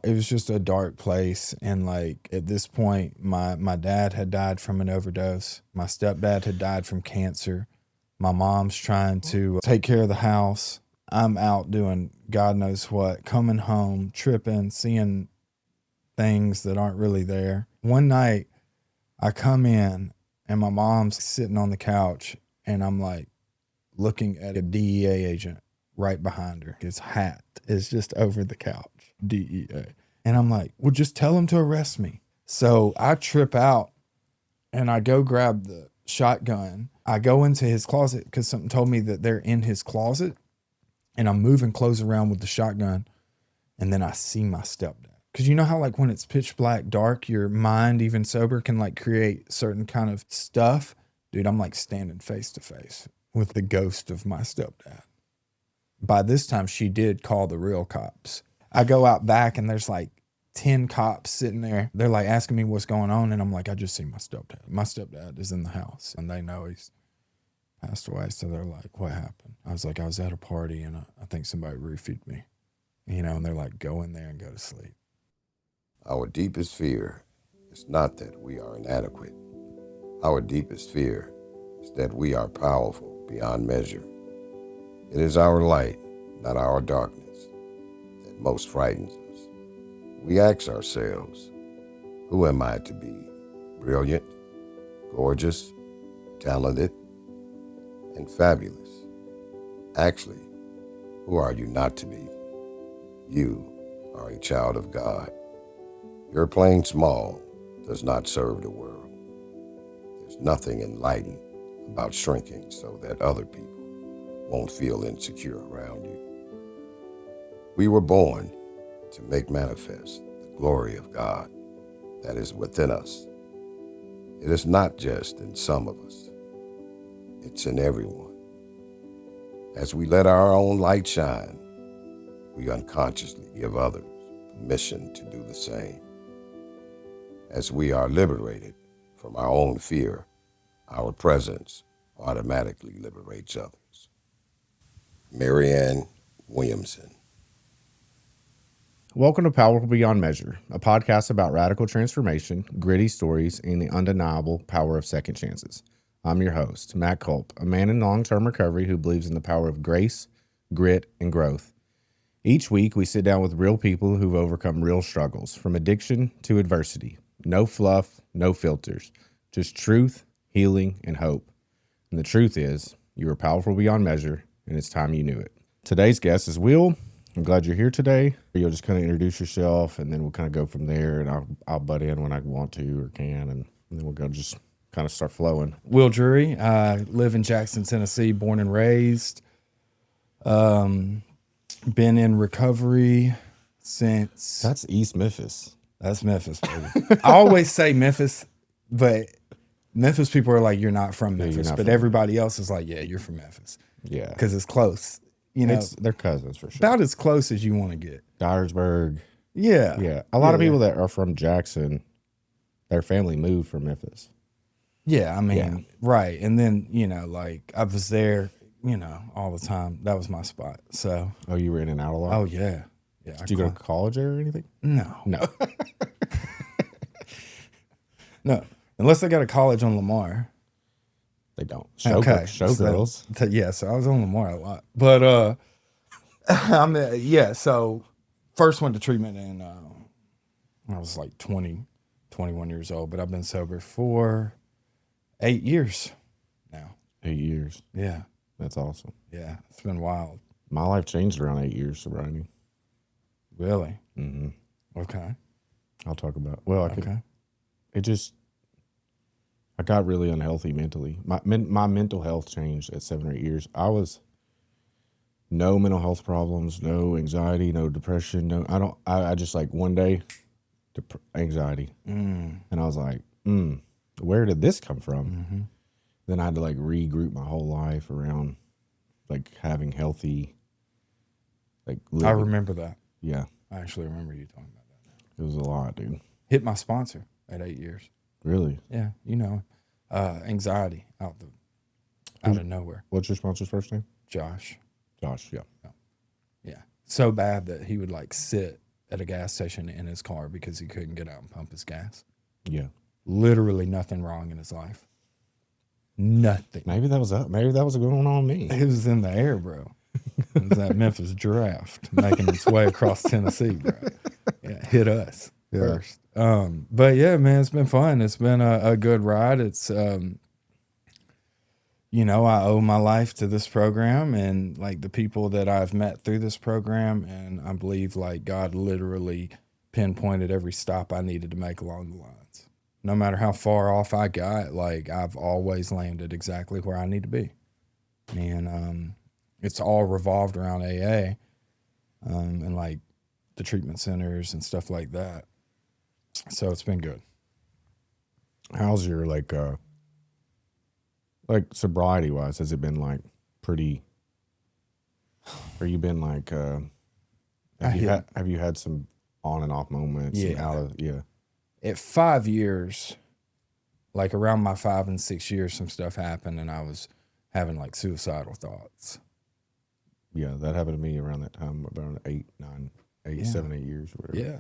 It was just a dark place. And like at this point, my dad had died from an overdose. My stepdad had died from cancer. My mom's trying to take care of the house. I'm out doing God knows what, coming home, tripping, seeing things that aren't really there. One night I come in and my mom's sitting on the couch and I'm like looking at a DEA agent right behind her. His hat is just over the couch, DEA. And I'm like, well, just tell him to arrest me. So I trip out and I go grab the shotgun. I go into his closet because something told me that they're in his closet. And I'm moving clothes around with the shotgun. And then I see my stepdad. Because you know how like when it's pitch black dark, your mind, even sober, can like create certain kind of stuff? Dude, I'm like standing face to face with the ghost of my stepdad. By this time, she did call the real cops. I go out back and there's like 10 cops sitting there. They're like asking me what's going on. And I'm like, I just see my stepdad. My stepdad is in the house and they know he's passed away. So they're like, what happened? I was like, I was at a party and I think somebody roofied me, you know, and they're like, go in there and go to sleep. Our deepest fear is not that we are inadequate. Our deepest fear is that we are powerful beyond measure. It is our light, not our darkness, that most frightens us. We ask ourselves, who am I to be? Brilliant, gorgeous, talented, and fabulous. Actually, who are you not to be? You are a child of God. Your playing small does not serve the world. There's nothing enlightened about shrinking so that other people won't feel insecure around you. We were born to make manifest the glory of God that is within us. It is not just in some of us, it's in everyone. As we let our own light shine, we unconsciously give others permission to do the same. As we are liberated from our own fear, our presence automatically liberates others. Marianne Williamson. Welcome to Powerful Beyond Measure, a podcast about radical transformation, gritty stories, and the undeniable power of second chances. I'm your host, Matt Culp, a man in long-term recovery who believes in the power of grace, grit, and growth. Each week, we sit down with real people who've overcome real struggles, from addiction to adversity. No fluff, no filters, just truth, healing, and hope. And the truth is, you are powerful beyond measure, and it's time you knew it. Today's guest is Will. I'm glad you're here today. You'll just kind of introduce yourself, and then we'll kind of go from there, and I'll butt in when I want to or can, and then we'll go just kind of start flowing. Will Drury. I live in Jackson, Tennessee, born and raised. Been in recovery since... That's East Memphis. That's Memphis, baby. I always say Memphis, but Memphis people are like, you're not from Memphis. not but from everybody else is like, yeah, you're from Memphis. Yeah. Because it's close. You know, They're cousins for sure. about as close as you want to get. Dyersburg. Yeah. Yeah. A lot of people that are from Jackson, their family moved from Memphis. Yeah, I mean, right. And then, you know, like I was there, you know, all the time. That was my spot. So. Oh, you were in and out a lot? Oh, yeah. Yeah. Did you go to college there or anything? No. No. No. Unless they got a college on Lamar. They don't. Showgirls. So I was on Lamar a lot. But, so first went to treatment and I was like 20, 21 years old, but I've been sober for 8 years now. 8 years. Yeah. That's awesome. Yeah. It's been wild. My life changed around 8 years sobriety. Really? Mm-hmm. Okay. I'll talk about I got really unhealthy mentally. My mental health changed at 7 or 8 years. I was no mental health problems, no anxiety, no depression. I just like one day, anxiety. And I was like, where did this come from? Mm-hmm. Then I had to like regroup my whole life around like having healthy, like living. I remember that. Yeah. I actually remember you talking about that. It was a lot, dude. Hit my sponsor at 8 years. Really? Yeah, you know, anxiety out of nowhere. What's your sponsor's first name? Josh. Josh, yeah. Yeah. So bad that he would like sit at a gas station in his car because he couldn't get out and pump his gas. Yeah. Literally nothing wrong in his life. Nothing. Maybe that was going on me. It was in the air, bro. It was that Memphis draft making its way across Tennessee, bro. Yeah, hit us first. But yeah, man, it's been fun. It's been a good ride. It's you know, I owe my life to this program and like the people that I've met through this program, and I believe like God literally pinpointed every stop I needed to make along the lines. No matter how far off I got, like I've always landed exactly where I need to be. And it's all revolved around AA and like the treatment centers and stuff like that. So it's been good. How's your like sobriety wise? Has it been like pretty? Or you been like? Have you had some on and off moments? Yeah. At 5 years, like around my 5 and 6 years, some stuff happened, and I was having like suicidal thoughts. Yeah, that happened to me around that time, around 7, 8 years, or whatever. Yeah.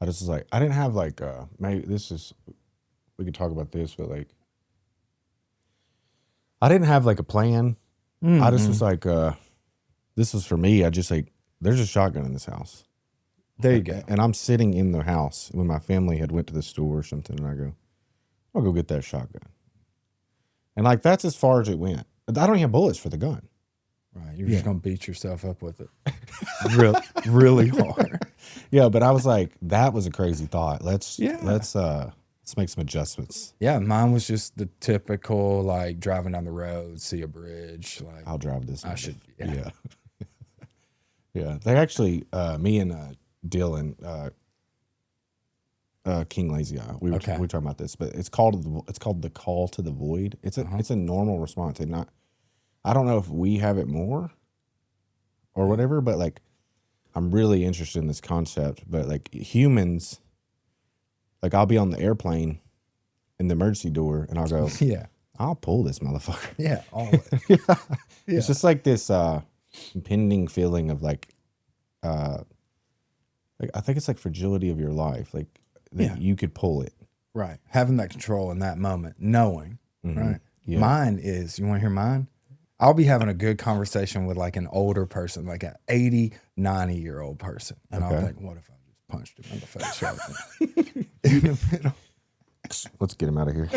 I just was like, I didn't have like, maybe we could talk about this, but like, I didn't have like a plan. Mm-hmm. I just was like, this was for me. I just like, there's a shotgun in this house. There you go. And I'm sitting in the house when my family had went to the store or something, and I go, I'll go get that shotgun. And like, that's as far as it went. I don't even have bullets for the gun. Right. You're just going to beat yourself up with it. really hard. Yeah. But I was like, that was a crazy thought. Let's make some adjustments. Yeah. Mine was just the typical, like driving down the road, see a bridge. Like I'll drive this. I should. Yeah. Yeah. Yeah. They actually, me and Dylan, King Lazy Eye. We were talking about this, but it's called the call to the void. It's a normal response. And I don't know if we have it more or whatever, but like I'm really interested in this concept. But like humans, like I'll be on the airplane in the emergency door and I'll go, yeah, I'll pull this motherfucker. Yeah, always. Yeah. It's just like this impending feeling of like I think it's like fragility of your life, like that you could pull it. Right. Having that control in that moment, knowing. Mm-hmm. Right. Yeah. Mine is, you want to hear mine? I'll be having a good conversation with like an older person, like an 80, 90-year-old person. And I'll think, what if I just punched him in the face right there? In the middle. Let's get him out of here.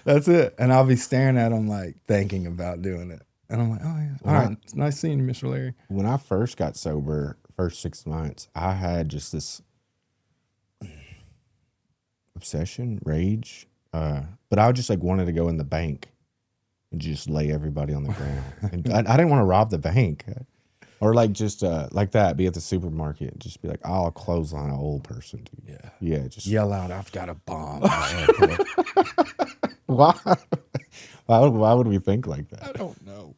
That's it. And I'll be staring at him like thinking about doing it. And I'm like, oh yeah. All right. It's nice seeing you, Mr. Larry. When I first got sober, first 6 months, I had just this obsession, rage. But I just like wanted to go in the bank and just lay everybody on the ground. And I didn't want to rob the bank or like just like that, be at the supermarket, just be like, I'll clothesline an old person, dude. Yeah. Yeah. Just yell out, I've got a bomb. Why? Why would we think like that? I don't know.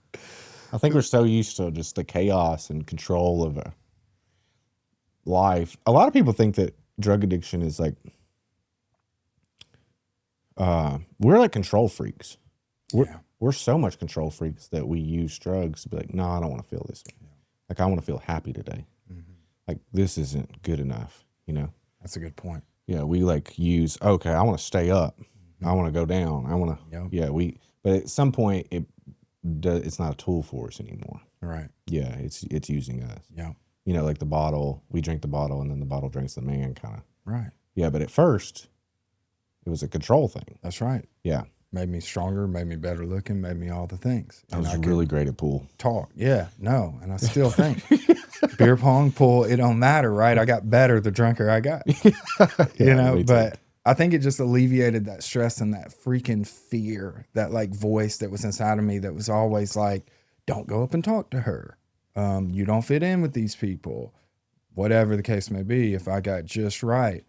I think we're so used to just the chaos and control of a life. A lot of people think that drug addiction is like, we're like control freaks. We're so much control freaks that we use drugs to be like, no, I don't want to feel this. Yeah. Like, I want to feel happy today. Mm-hmm. Like, this isn't good enough, you know? That's a good point. Yeah, we like use, okay, I want to stay up. Mm-hmm. I want to go down. I want to, but at some point, it's not a tool for us anymore. Right. Yeah, it's using us. Yeah. You know, like the bottle, we drink the bottle and then the bottle drinks the man kind of. Right. Yeah, but at first, it was a control thing. That's right. Yeah. Made me stronger, made me better looking, made me all the things. I was really great at pool. Talk. Yeah. No. And I still think beer pong, pool, it don't matter, right? I got better the drunker I got. You know, but I think it just alleviated that stress and that freaking fear, that like voice that was inside of me that was always like, don't go up and talk to her. You don't fit in with these people. Whatever the case may be, if I got just right,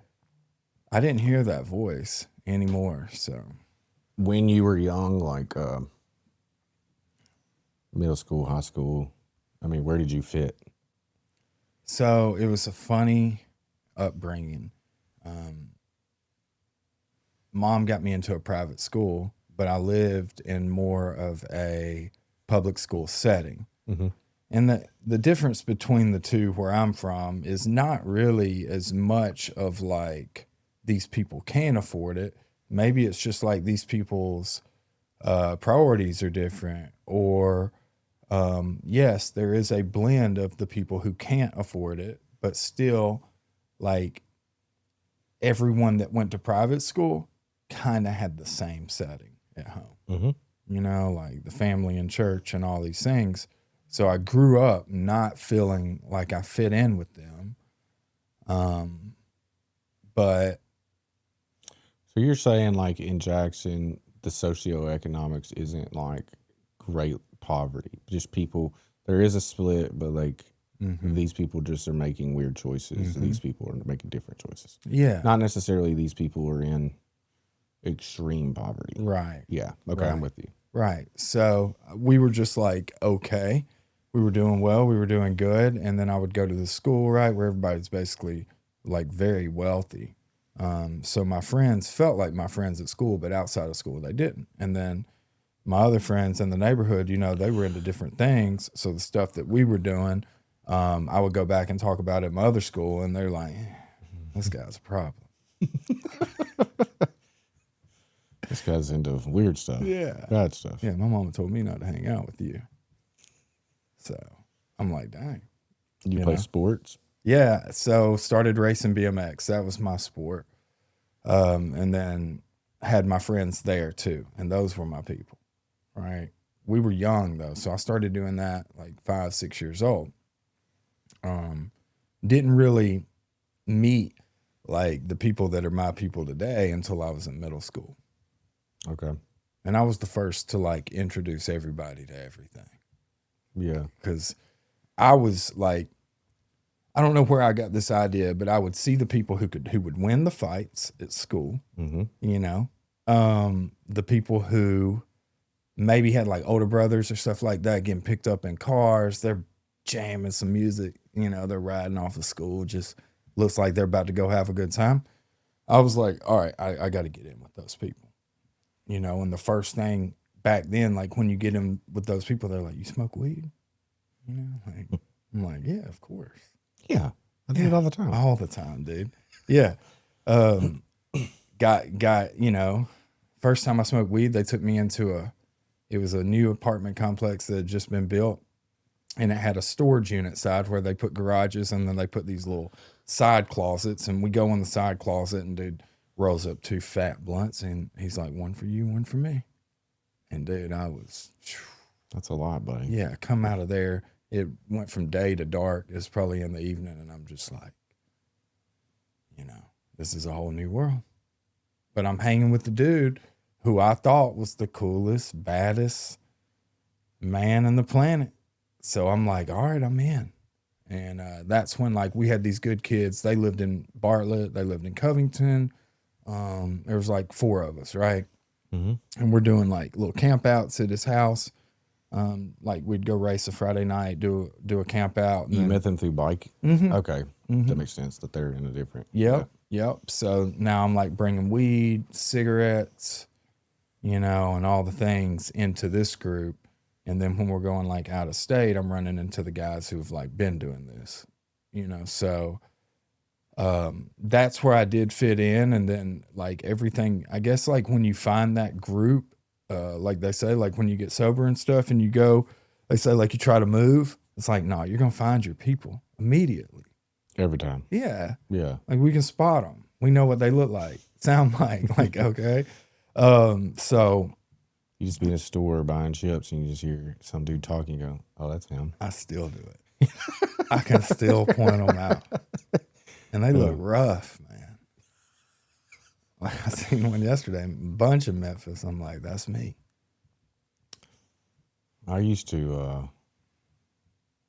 I didn't hear that voice anymore. So when you were young, like middle school, high school, I mean, where did you fit? So it was a funny upbringing. Mom got me into a private school, but I lived in more of a public school setting. Mm-hmm. And the difference between the two where I'm from is not really as much of like these people can't afford it. Maybe it's just like these people's priorities are different, or yes, there is a blend of the people who can't afford it, but still, like everyone that went to private school kind of had the same setting at home. Mm-hmm. You know, like the family and church and all these things. So I grew up not feeling like I fit in with them. But So you're saying like in Jackson, the socioeconomics isn't like great poverty. Just people, there is a split, but like these people just are making weird choices. These people are making different choices. yeah, Not necessarily these people are in extreme poverty. right. Yeah. Okay. I'm with you. Right. So we were just like, okay, we were doing well, we were doing good. And then I would go to the school, right, where everybody's basically like very wealthy. So my friends felt like my friends at school, but outside of school, they didn't. And then my other friends in the neighborhood, you know, they were into different things. So the stuff that we were doing, I would go back and talk about it at my other school, and they're like, this guy's a problem. This guy's into weird stuff. Yeah. Bad stuff. Yeah, my mama told me not to hang out with you. So I'm like, dang. You play know? sports? Yeah, so started racing BMX. That was my sport. And then had my friends there too, and those were my people, right? We were young though, so I started doing that like 5, 6 years old. Didn't really meet like the people that are my people today until I was in middle school. Okay. And I was the first to like introduce everybody to everything. Yeah. Because I was like, I don't know where I got this idea, but I would see the people who would win the fights at school, you know, the people who maybe had like older brothers or stuff like that getting picked up in cars. They're jamming some music, you know, they're riding off of school. Just looks like they're about to go have a good time. I was like, all right, I got to get in with those people, you know. And the first thing back then, like when you get in with those people, they're like, you smoke weed? You know, like, I'm like, yeah, of course. Yeah. I do it all the time. All the time, dude. Yeah. Got, you know, first time I smoked weed, they took me into it was a new apartment complex that had just been built, and it had a storage unit side where they put garages, and then they put these little side closets, and we go in the side closet, and dude rolls up 2 fat blunts, and he's like, one for you, one for me. And dude, I was, That's a lot, buddy. yeah, come out of there. It went from day to dark. It's probably in the evening, and I'm just like, you know, this is a whole new world. But I'm hanging with the dude who I thought was the coolest, baddest man on the planet. So I'm like, all right, I'm in. And that's when, like, we had these good kids. They lived in Bartlett. They lived in Covington. There was like 4 of us, right? And we're doing like little camp outs at his house. Like we'd go race a Friday night, do a camp out. You met them through bike? Okay. That makes sense that they're in a different. Yep. So now I'm like bringing weed, cigarettes, you know, and all the things into this group. And then when we're going like out of state, I'm running into the guys who've like been doing this, you know. So that's where I did fit in. And then like everything, I guess, like when you find that group, like they say, like when you get sober and stuff and you go, they say like you try to move, it's like, no, you're going to find your people immediately. Every time. Yeah. Yeah. Like we can spot them. We know what they look like, sound like, okay. So You just be in a store buying chips and you just hear some dude talking, you go, oh, that's him. I still do it. I can still point them out. And they look rough, man. Like I seen one yesterday, a bunch of Memphis. I'm like, that's me. I used to,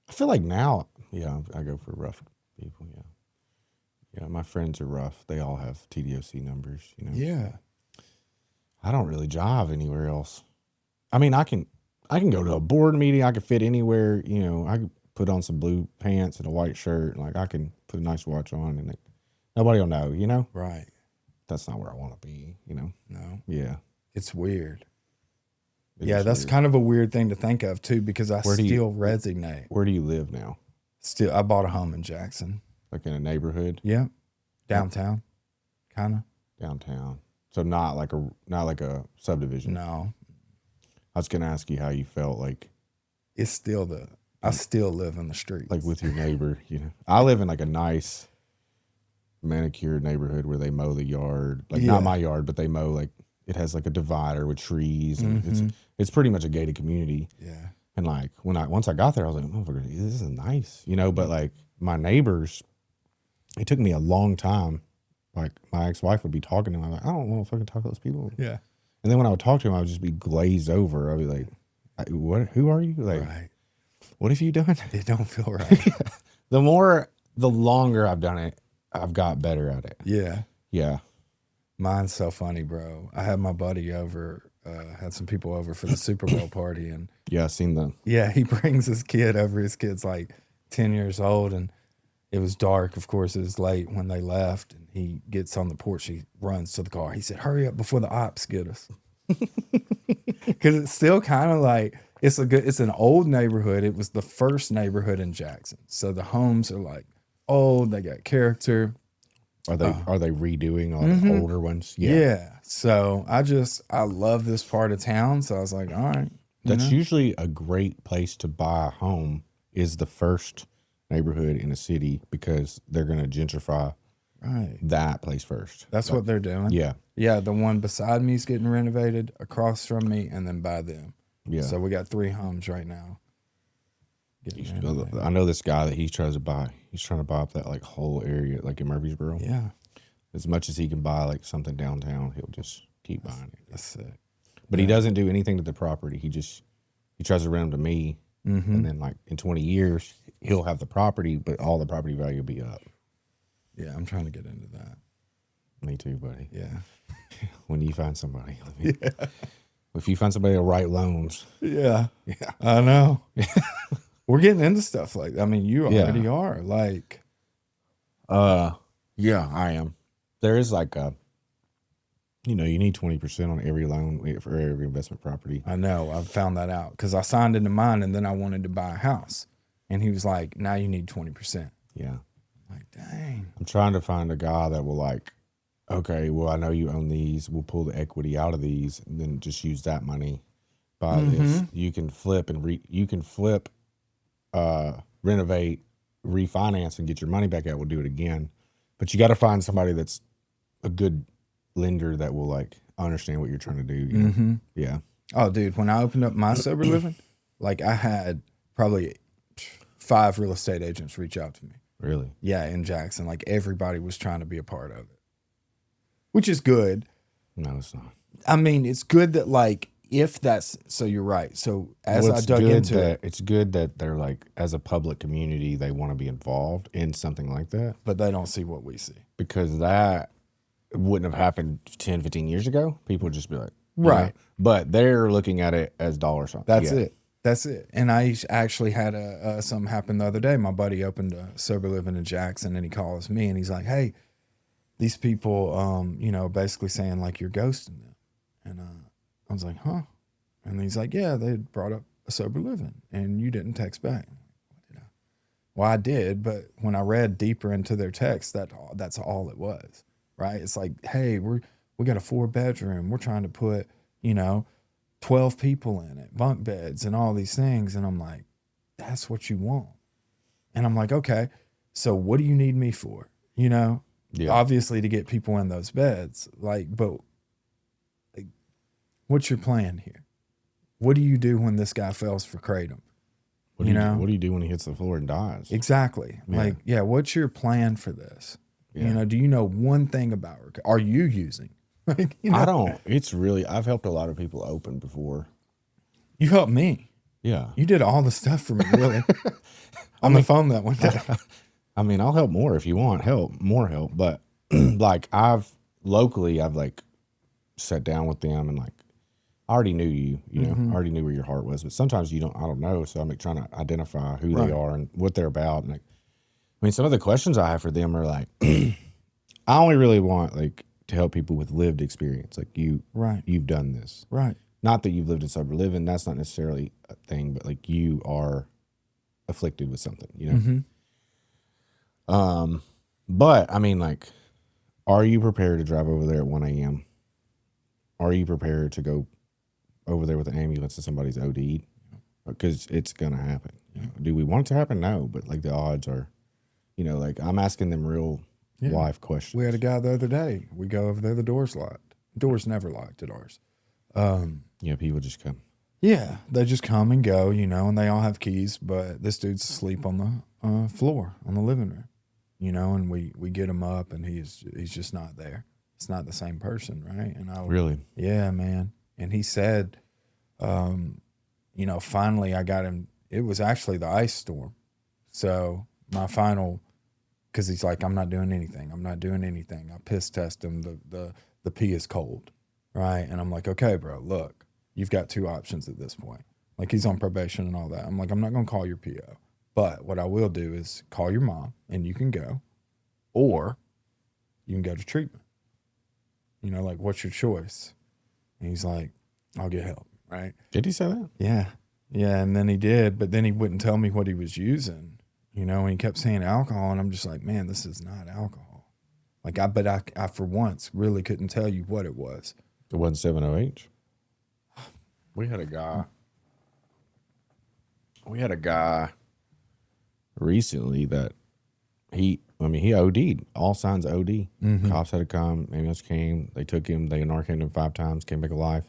I feel like now, yeah, I go for rough people, yeah. Yeah, my friends are rough. They all have TDOC numbers, you know. Yeah. I don't really jive anywhere else. I mean, I can go to a board meeting. I can fit anywhere, you know. I could put on some blue pants and a white shirt. Like I can put a nice watch on and nobody will know, you know. Right. That's not where I want to be, you know. No. Yeah. It's weird. Yeah, just that's weird. kind of a weird thing to think of too, because I Where do you- still resonate. Where do you live now? Still, I bought a home in Jackson. Like in a neighborhood? Yeah, downtown, kind of. Downtown. So not like a subdivision. No, I was gonna ask you how you felt like it's still I still live in the streets. like with your neighbor, you know. I live in like a nice manicured neighborhood where they mow the yard. Like Yeah. not my yard, but they mow like it has like a divider with trees and it's pretty much a gated community. Yeah. And like once I got there, I was like, motherfucker, this is nice. You know, but like my neighbors, it took me a long time. Like my ex-wife would be talking to them. I'm like, I don't want to fucking talk to those people. Yeah. And then when I would talk to him, I would just be glazed over. I'd be like, what? Who are you? Like, Right. what have you done? It don't feel right. The longer I've done it, I've got better at it. Yeah. Yeah. Mine's so funny, bro. I had my buddy over, had some people over for the Super Bowl party, and Yeah, I seen them. yeah, he brings his kid over. His kid's like 10 years old, and it was dark. Of course, it was late when they left, and he gets on the porch. He runs to the car. He said, "Hurry up before the ops get us." Because it's still kind of like it's an old neighborhood. It was the first neighborhood in Jackson, so the homes are like old. They got character. Are they redoing all the older ones? Yeah. So I love this part of town. So I was like, all right. That's usually a great place to buy a home is the first neighborhood in a city because they're going to gentrify Right. that place first. That's what they're doing. Yeah. Yeah. The one beside me is getting renovated, across from me, and then by them. Yeah. So we got 3 homes right now. getting renovated. I know this guy that he's trying to buy. He's trying to buy up that like whole area, like in Murfreesboro. Yeah. As much as he can buy like something downtown, he'll just keep buying it. That's sick. But he doesn't do anything to the property. He tries to rent them to me, and then like in 20 years he'll have the property, but all the property value will be up. Yeah, I'm trying to get into that. Me too, buddy. Yeah. When you find somebody, if you find somebody to write loans, Yeah. I know. We're getting into stuff like that. I mean, you already are. Like, yeah, I am. There is like you need 20% on every loan for every investment property. I know. I've found that out because I signed into mine and then I wanted to buy a house. And he was like, now you need 20%. Yeah. I'm like, dang. I'm trying to find a guy that will like, okay, well, I know you own these. We'll pull the equity out of these and then just use that money. Buy this. You can flip renovate, refinance, and get your money back out. We'll do it again. But you got to find somebody that's a good lender that will like understand what you're trying to do. You know? Yeah. Oh, dude, when I opened up my sober living, like I had probably 5 real estate agents reach out to me. Really? Yeah, in Jackson. Like everybody was trying to be a part of it, which is good. No, it's not. I mean, it's good that like if that's so you're right. So as I it's dug good into that, it, it's good that they're like, as a public community, they want to be involved in something like that but they don't see what we see. because that wouldn't have happened 10, 15 years ago. People would just be like, Right. know? But they're looking at it as dollar signs. That's it. That's it. And I actually had something happen the other day. My buddy opened a sober living in Jackson, and he calls me, and he's like, "Hey, these people, basically saying like you're ghosting them." And I was like, "Huh?" And he's like, "Yeah, they had brought up a sober living, and you didn't text back." What did I? Well, I did, but when I read deeper into their text, that's all it was, right? It's like, "Hey, we got a 4-bedroom. We're trying to put, 12 people in it, bunk beds and all these things." And I'm like, that's what you want. And I'm like, okay, so what do you need me for? Obviously to get people in those beds. But what's your plan here? What do you do when this guy fails for kratom? What do you do when he hits the floor and dies? Exactly. Yeah. What's your plan for this? Yeah. Do you know one thing about her? Are you using? I don't. It's really, I've helped a lot of people open before. You helped me. Yeah. You did all the stuff for me, really. On the phone that one day. I mean, I'll help more if you want more help. But like I've like sat down with them and like, I already knew you, I already knew where your heart was, but sometimes I don't know. So I'm like trying to identify who they are and what they're about. And like, I mean, some of the questions I have for them are like, I only really want like to help people with lived experience. Like you've done this. Right. not that you've lived a sober living, that's not necessarily a thing, but like you are afflicted with something, you know? Mm-hmm. But I mean, like, are you prepared to drive over there at 1 a.m.? Are you prepared to go over there with an ambulance and somebody's OD'd? Because it's going to happen. You know? Do we want it to happen? No, but like the odds are, you know, like I'm asking them real life questions. We had a guy the other day. We go over there, the door's locked. Door's never locked at ours. Yeah, people just come. Yeah, they just come and go, you know, and they all have keys, but this dude's asleep on the floor, on the living room, you know, and we get him up and he's just not there. It's not the same person, right? And Really? Yeah, man. And he said, you know, finally I got him. It was actually the ice storm. So my final, because he's like, I'm not doing anything. I'm not doing anything. I piss test him. The pee is cold, right? And I'm like, okay, bro, look, you've got two options at this point. Like he's on probation and all that. I'm like, I'm not going to call your PO. But what I will do is call your mom and you can go, or you can go to treatment. You know, like, what's your choice? And he's like, I'll get help, right? Did he say that? Yeah. Yeah, and then he did, but then he wouldn't tell me what he was using, you know, and he kept saying alcohol, and I'm just like, man, this is not alcohol. Like, I for once really couldn't tell you what it was. It wasn't 7-0H. We had a guy recently that he OD'd. All signs of OD. Mm-hmm. Cops had to come. Ambulance came. They took him. They Narcaned him 5 times. Came back alive.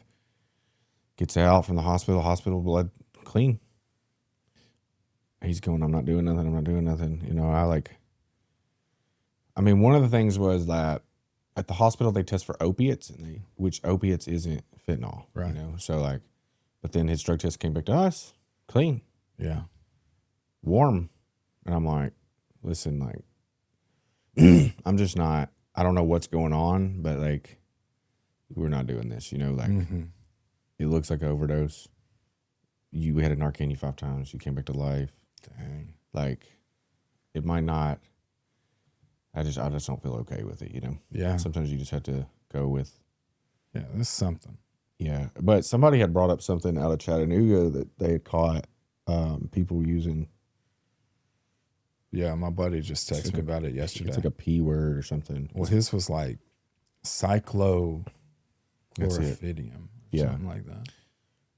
Gets out from the hospital. Hospital blood clean. He's going, I'm not doing nothing. I'm not doing nothing. You know, one of the things was that at the hospital they test for opiates, which opiates isn't fentanyl. Right. You know, so like, but then his drug test came back to us clean. Yeah. Warm. And I'm like, listen, like, I'm just not, I don't know what's going on, but like, we're not doing this, you know, like, It looks like an overdose. We had a Narcan you 5 times. You came back to life. Dang. Like, it might not, I just don't feel okay with it, you know? Yeah. Sometimes you just have to go with. Yeah, this is something. Yeah. But somebody had brought up something out of Chattanooga that they had caught people using. Yeah, my buddy just texted me about it yesterday. It's like a P word or something. Well, his was like cyclophosphidium. Yeah. Something like that.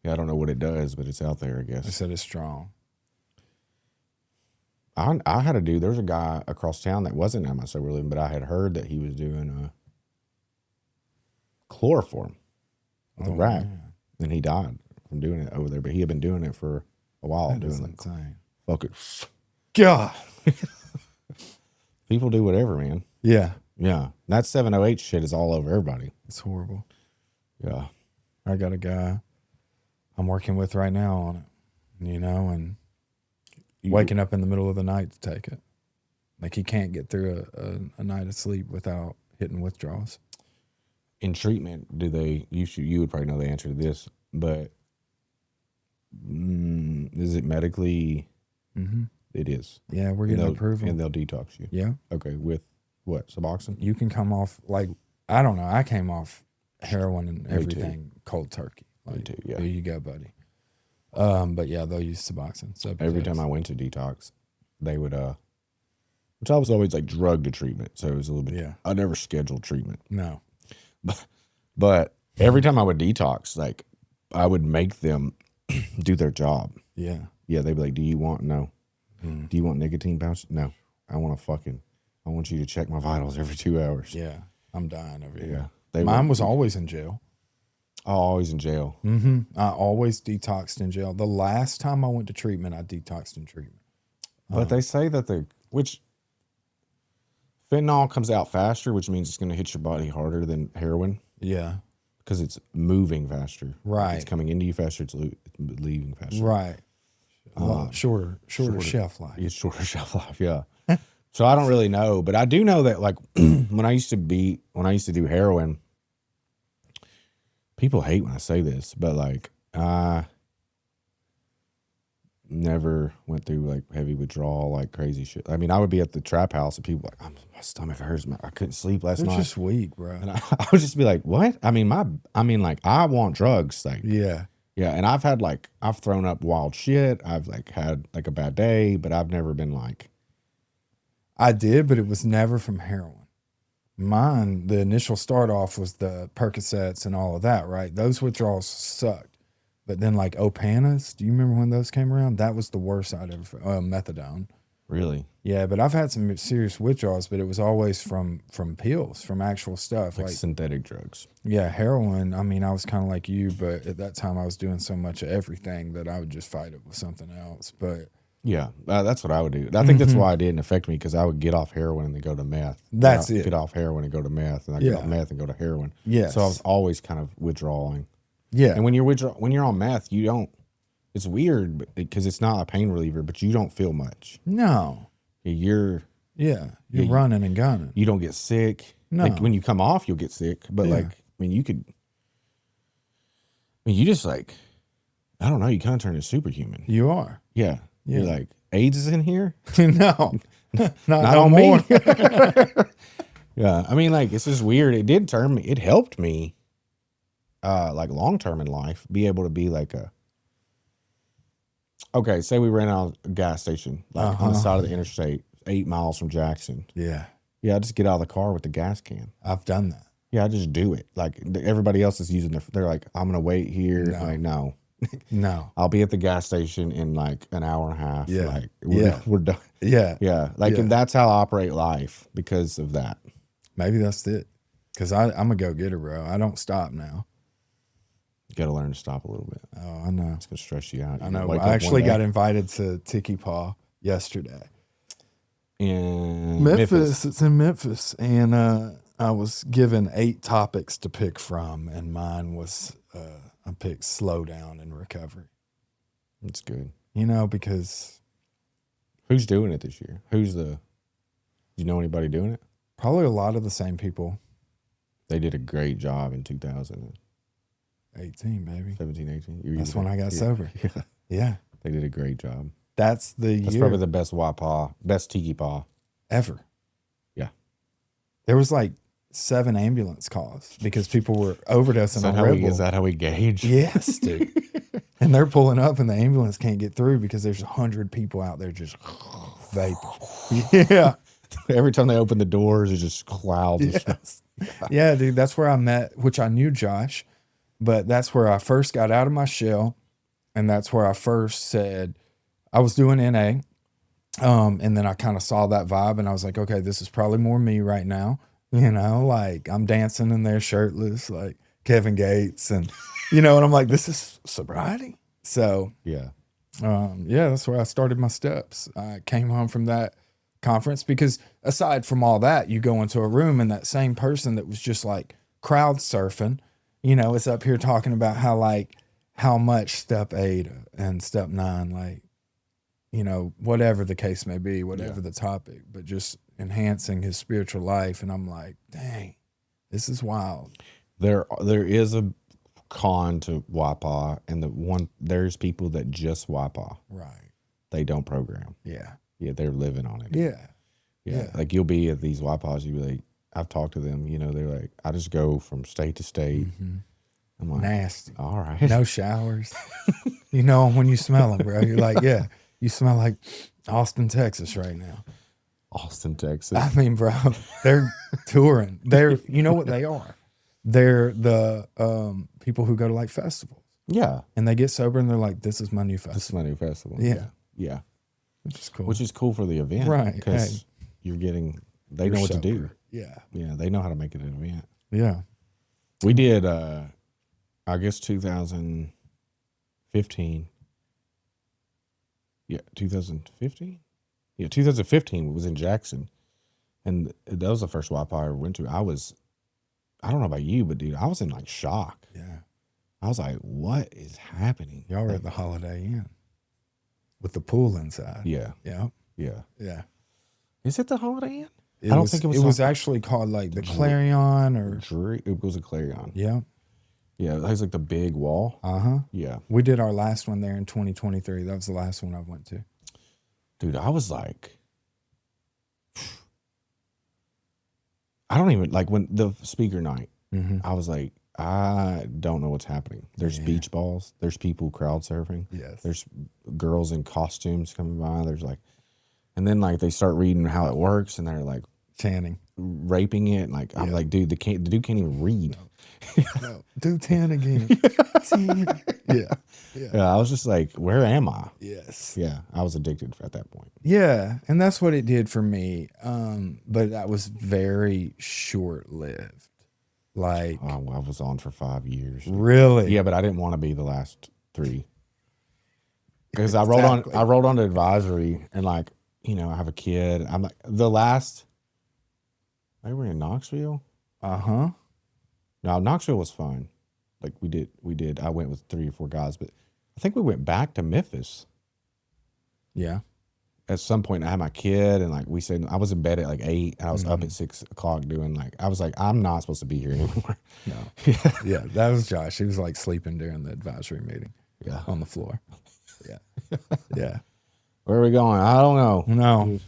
Yeah, I don't know what it does, but it's out there, I They guess. said it's strong. I had a dude, there was a guy across town that wasn't at my sober living, but I had heard that he was doing chloroform with a rack. Man. And he died from doing it over there, but he had been doing it for a while. That is Doing insane. fuck it. God. People do whatever, man. Yeah. Yeah. That 708 shit is all over everybody. It's horrible. Yeah. I got a guy I'm working with right now on it, you know, and waking up in the middle of the night to take it. Like he can't get through a night of sleep without hitting withdrawals. In treatment, you would probably know the answer to this, but is it medically? Mm-hmm. It is. Yeah, we're getting approval. And they'll detox you. Yeah. Okay, with what, Suboxone? You can come off, like, I don't know, I came off heroin and Me everything cold turkey. Like, Me too, yeah. There you go, buddy. But yeah, they'll use Suboxone. Every time I went to detox, they would, which I was always like drugged to treatment, so it was a little bit, Yeah. I never scheduled treatment. No. But every time I would detox, like, I would make them do their job. Yeah. Yeah, they'd be like, do you want nicotine pouch? No. I want you to check my vitals every 2 hours. Yeah. I'm dying over here. Yeah. Mine was always in jail. Oh, always in jail. Mm-hmm. I always detoxed in jail. The last time I went to treatment, I detoxed in treatment. But they say that which fentanyl comes out faster, which means it's going to hit your body harder than heroin. Yeah. Because it's moving faster. Right. It's coming into you faster. It's leaving faster. Right. Shorter shelf life. It's shorter shelf life. Yeah. So I don't really know, but I do know that, like, when I used to do heroin, people hate when I say this, but like, never went through like heavy withdrawal, like crazy shit. I mean, I would be at the trap house and people like, my stomach hurts. I couldn't sleep last They're night. just weak, bro. And I would just be like, what? I mean, like I want drugs. Like, Yeah. yeah. And I've thrown up wild shit. I've like had like a bad day, but I've never been like, I did, but it was never from heroin. Mine, the initial start off was the Percocets and all of that, right? Those withdrawals sucked. But then like Opanas, do you remember when those came around? That was the worst I'd ever, methadone. really? Yeah, but I've had some serious withdrawals, but it was always from pills, from actual stuff. Like synthetic drugs. Yeah, heroin. I mean, I was kind of like you, but at that time I was doing so much of everything that I would just fight it with something else. But Yeah, that's what I would do. I think that's why it didn't affect me, because I would get off heroin and then go to meth. That's it. Get off heroin and go to meth, and I get off meth and go to heroin. Yes. So I was always kind of withdrawing. yeah, And when you're on meth, you don't. It's weird because it's not a pain reliever, but you don't feel much. no, You're running and gunning. you don't get sick. No. Like when you come off, you'll get sick. But Yeah. like, I mean, you could. I mean, you just like, I don't know. You kind of turn into superhuman. You are. Yeah. Yeah. You're like, AIDS is in here. No, not no on more. me. Yeah, I mean, like, it's just weird. It did turn me. It helped me, like long term in life, be able to be like a. Okay, say we ran out of a gas station, like on the side of the interstate, 8 miles from Jackson. Yeah, Yeah, I just get out of the car with the gas can. I've done that. Yeah, I just do it. Like everybody else is using they're like, I'm gonna wait here. No. Like, no, No. I'll be at the gas station in like an hour and a half. Yeah. Like, Yeah. we're done. Yeah. Yeah, like, Yeah. and that's how I operate life because of that. Maybe that's it. Because I'm a go-getter, bro. I don't stop now. You got to learn to stop a little bit. Oh, I know. It's gonna stress you out. I You know. wake I up actually one day got invited to Tiki Paw yesterday. in Memphis. It's in Memphis. And I was given 8 topics to pick from. And mine was, I picked slow down and recovery. It's good. You know, because Who's doing it this year? Do you know anybody doing it? probably a lot of the same people. They did a great job in 2017, 18, baby. 18. That's when I got sober. Yeah. Yeah. They did a great job. That's the That's year probably the best YPAW, best Tiki Paw. ever. Yeah. There was like 7 ambulance calls because people were overdosing on Red Bull. Is that how we gauge? Yes, dude. And they're pulling up and the ambulance can't get through because there's 100 people out there just vaping. Yeah. Every time they open the doors, it's just clouds of smoke. Yes. Yeah, dude. That's where I met, which I knew Josh, but that's where I first got out of my shell. And that's where I first said I was doing NA. And then I kind of saw that vibe and I was like, okay, this is probably more me right now. You know, like I'm dancing in there shirtless, like Kevin Gates. And, you know, and I'm like, this is sobriety. So, Yeah. yeah, that's where I started my steps. I came home from that conference because aside from all that, you go into a room and that same person that was just like crowd surfing, you know, is up here talking about how much step 8 and step 9, like, you know, whatever the case may be, whatever the topic, but just enhancing his spiritual life. And I'm like, dang, this is wild. There is a con to YPAW, and there's people that just YPAW. Right. They don't program. Yeah. Yeah, they're living on it. Yeah. Yeah. Like you'll be at these YPAWs, you be like, I've talked to them, you know, they're like, I just go from state to state. Mm-hmm. I'm like, Nasty. all right. No showers. You know, when you smell them, bro, you're like, yeah, you smell like Austin, Texas right now. Austin, Texas. I mean, bro, they're touring. You know what they are? They're the people who go to like festivals Yeah. and they get sober and they're like, this is my new festival. This is my new festival. Yeah. Yeah. Which is cool. Which is cool for the event. Right, Because they You're know what to do. sober. Yeah. Yeah. They know how to make it an event. Yeah. We did, I guess 2015. Yeah. 2015? Yeah. 2015 was in Jackson. And that was the first YPA I ever went to. I don't know about you, but dude, I was in like shock. Yeah. I was like, what is happening? Y'all were at the Holiday Inn with the pool inside. Yeah. Yeah. Yeah. Yeah. Is it the Holiday Inn? I don't think it was actually called like the Clarion or Drury. It was a Clarion. yeah. Yeah, it has like the big wall. Yeah. We did our last one there in 2023. That was the last one I went to. Dude, I was like, I don't even, like when the speaker night, I was like, I don't know what's happening. There's beach balls. There's people crowd surfing. Yes. There's girls in costumes coming by. There's like, and then like they start reading how it works and they're like Channing. raping it. And like, I'm like, dude, the dude can't even read. No, do 10 again. 10. Yeah. Yeah, I was just like, where am I? Yes. Yeah, I was addicted at that point. Yeah, and that's what it did for me. But that was very short-lived. Like, Oh, I was on for 5 years. really? Yeah, but I didn't want to be the last 3 because I Exactly. rolled on to advisory and like, you know, I have a kid. I'm like the last. Maybe we're in Knoxville. Uh-huh. No, Knoxville was fun. Like we did. I went with 3 or 4 guys, but I think we went back to Memphis Yeah. at some point. I had my kid, and like we said, I was in bed at like 8, and I was up at 6 o'clock doing like I was like, I'm not supposed to be here anymore. No. Yeah, that was Josh. He was like sleeping during the advisory meeting. Yeah, on the floor. Yeah. Yeah. Where are we going? I don't know. No.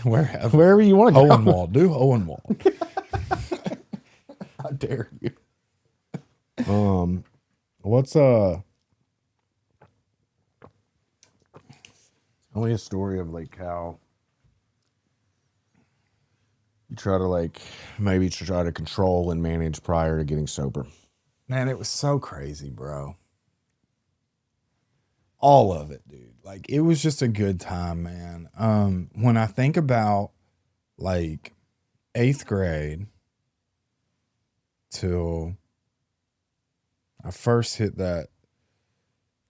Wherever. Wherever you want to go. Owenwald. Do Owenwald. How dare you? What's only a story of like how you try to like maybe to try to control and manage prior to getting sober. Man, it was so crazy, bro. All of it, dude. Like, it was just a good time, man. When I think about like 8th grade till I first hit that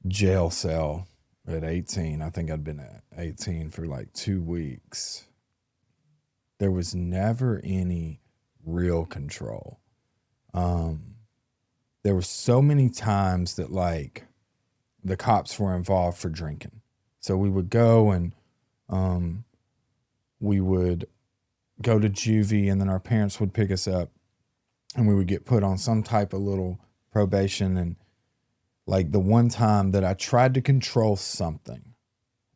jail cell at 18, I think I'd been at 18 for like 2 weeks. There was never any real control. There were so many times that like the cops were involved for drinking. So we would go and we would go to juvie, and then our parents would pick us up and we would get put on some type of little probation. And like the one time that I tried to control something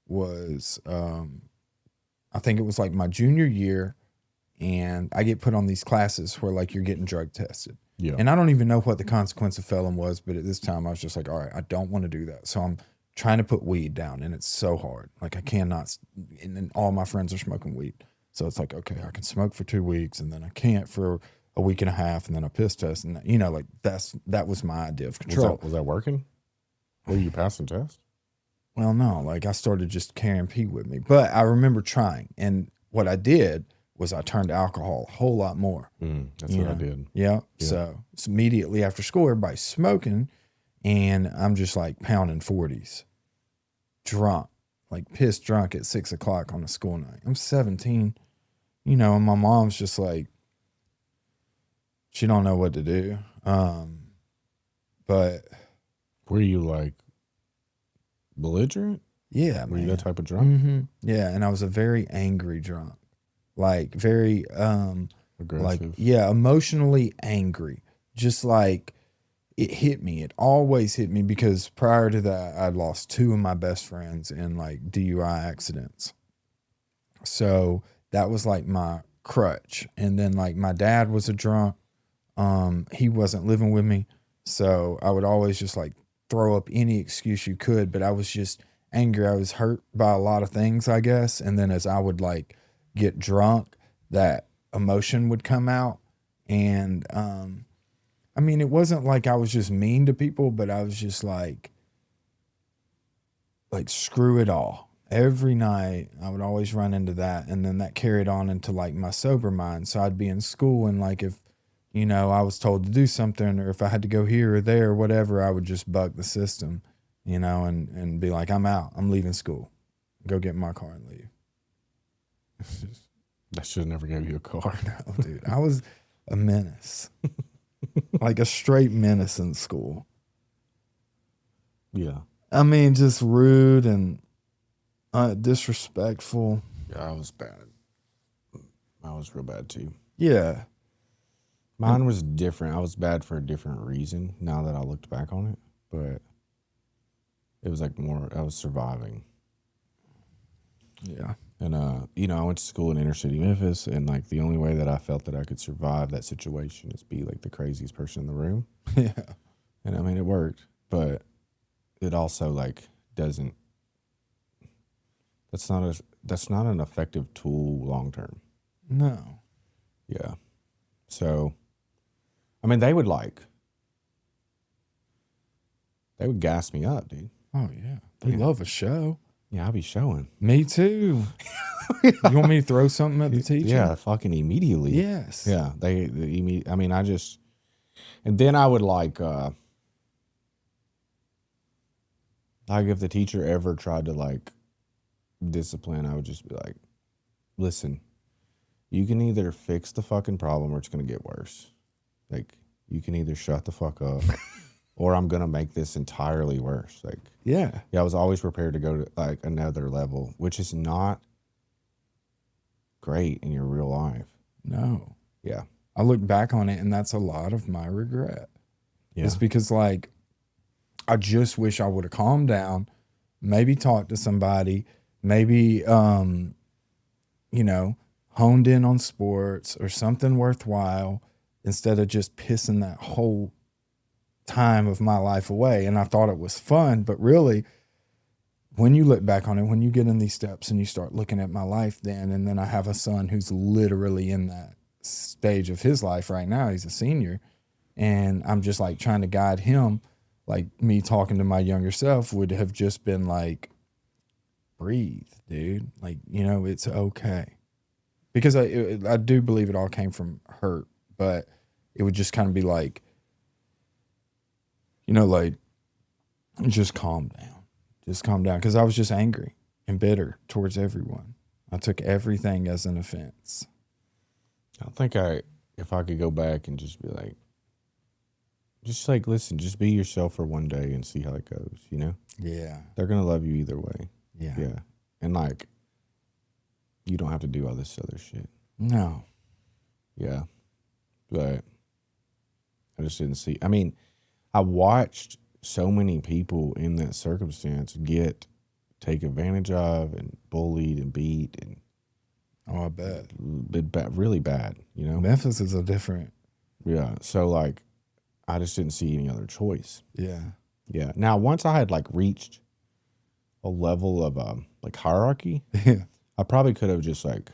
was, I think it was like my junior year, and I get put on these classes where like you're getting drug tested. Yeah. And I don't even know what the consequence of felon was, but at this time I was just like, all right, I don't want to do that. So I'm trying to put weed down, and it's so hard. Like I cannot, and then all my friends are smoking weed. So it's like, okay, I can smoke for 2 weeks, and then I can't for a week and a half, and then a piss test. And you know, like that was my idea of control. Was that working? Were you passing tests? Well, no, like I started just carrying pee with me, but I remember trying. And what I did was I turned to alcohol a whole lot more. That's what I did. Yeah. So immediately after school, everybody's smoking, and I'm just like pounding 40s, drunk, like pissed drunk at 6 o'clock on a school night. I'm 17, you know, and my mom's just like, she don't know what to do. But were you like belligerent? Yeah, Were man. you that type of drunk? Mm-hmm. Yeah, and I was a very angry drunk, like very aggressive. like emotionally angry. Just like it hit me. It always hit me because prior to that, I'd lost 2 of my best friends in like DUI accidents. So that was like my crutch. And then like my dad was a drunk. He wasn't living with me, so I would always just like throw up any excuse you could. But I was just angry. I was hurt by a lot of things, I guess. And then as I would like get drunk, that emotion would come out. And I mean, it wasn't like I was just mean to people, but I was just like screw it all. Every night I would always run into that. And then that carried on into like my sober mind. So I'd be in school, and like if, you know, I was told to do something, or if I had to go here or there or whatever, I would just buck the system, you know, and be like, I'm out. I'm leaving school. Go get in my car and leave. I should have never gave you a car. No, dude. I was a menace. Like a straight menace in school. Yeah. I mean, just rude and disrespectful. Yeah, I was bad. I was real bad too. Yeah. Mine was different. I was bad for a different reason now that I looked back on it, but it was like more, I was surviving. Yeah. And, you know, I went to school in inner city Memphis, and like the only way that I felt that I could survive that situation is be like the craziest person in the room. Yeah. And I mean, it worked, but it also like doesn't, that's not an effective tool long term. No. Yeah. So, I mean, they would gas me up, dude. Oh, yeah. They love a show. Yeah, I'll be showing. Me too. You want me to throw something at the teacher? Yeah, fucking immediately. Yes. Yeah, I mean, and then I would like if the teacher ever tried to like discipline, I would just be like, listen, you can either fix the fucking problem or it's going to get worse. Like, you can either shut the fuck up or I'm going to make this entirely worse. Like, Yeah. I was always prepared to go to like another level, which is not great in your real life. No. Yeah. I look back on it and that's a lot of my regret. Yeah. It's because like, I just wish I would have calmed down, maybe talked to somebody, maybe, you know, honed in on sports or something worthwhile instead of just pissing that whole time of my life away. And I thought it was fun, but really, when you look back on it, when you get in these steps and you start looking at my life then, and then I have a son who's literally in that stage of his life right now. He's a senior. And I'm just like trying to guide him. Like me talking to my younger self would have just been like, breathe, dude. Like, you know, it's okay. Because I do believe it all came from hurt, but it would just kind of be like, you know, like, just calm down. Just calm down. Because I was just angry and bitter towards everyone. I took everything as an offense. I think if I could go back and just be like, listen, just be yourself for one day and see how it goes, you know? Yeah. They're going to love you either way. Yeah. Yeah. And like, you don't have to do all this other shit. No. Yeah. But I just didn't see. I mean, I watched so many people in that circumstance get taken advantage of and bullied and beat and Oh, I bet. really bad, you know? Memphis is a different. Yeah. So like, I just didn't see any other choice. Yeah. Yeah. Now, once I had like reached a level of like hierarchy, Yeah. I probably could have just like,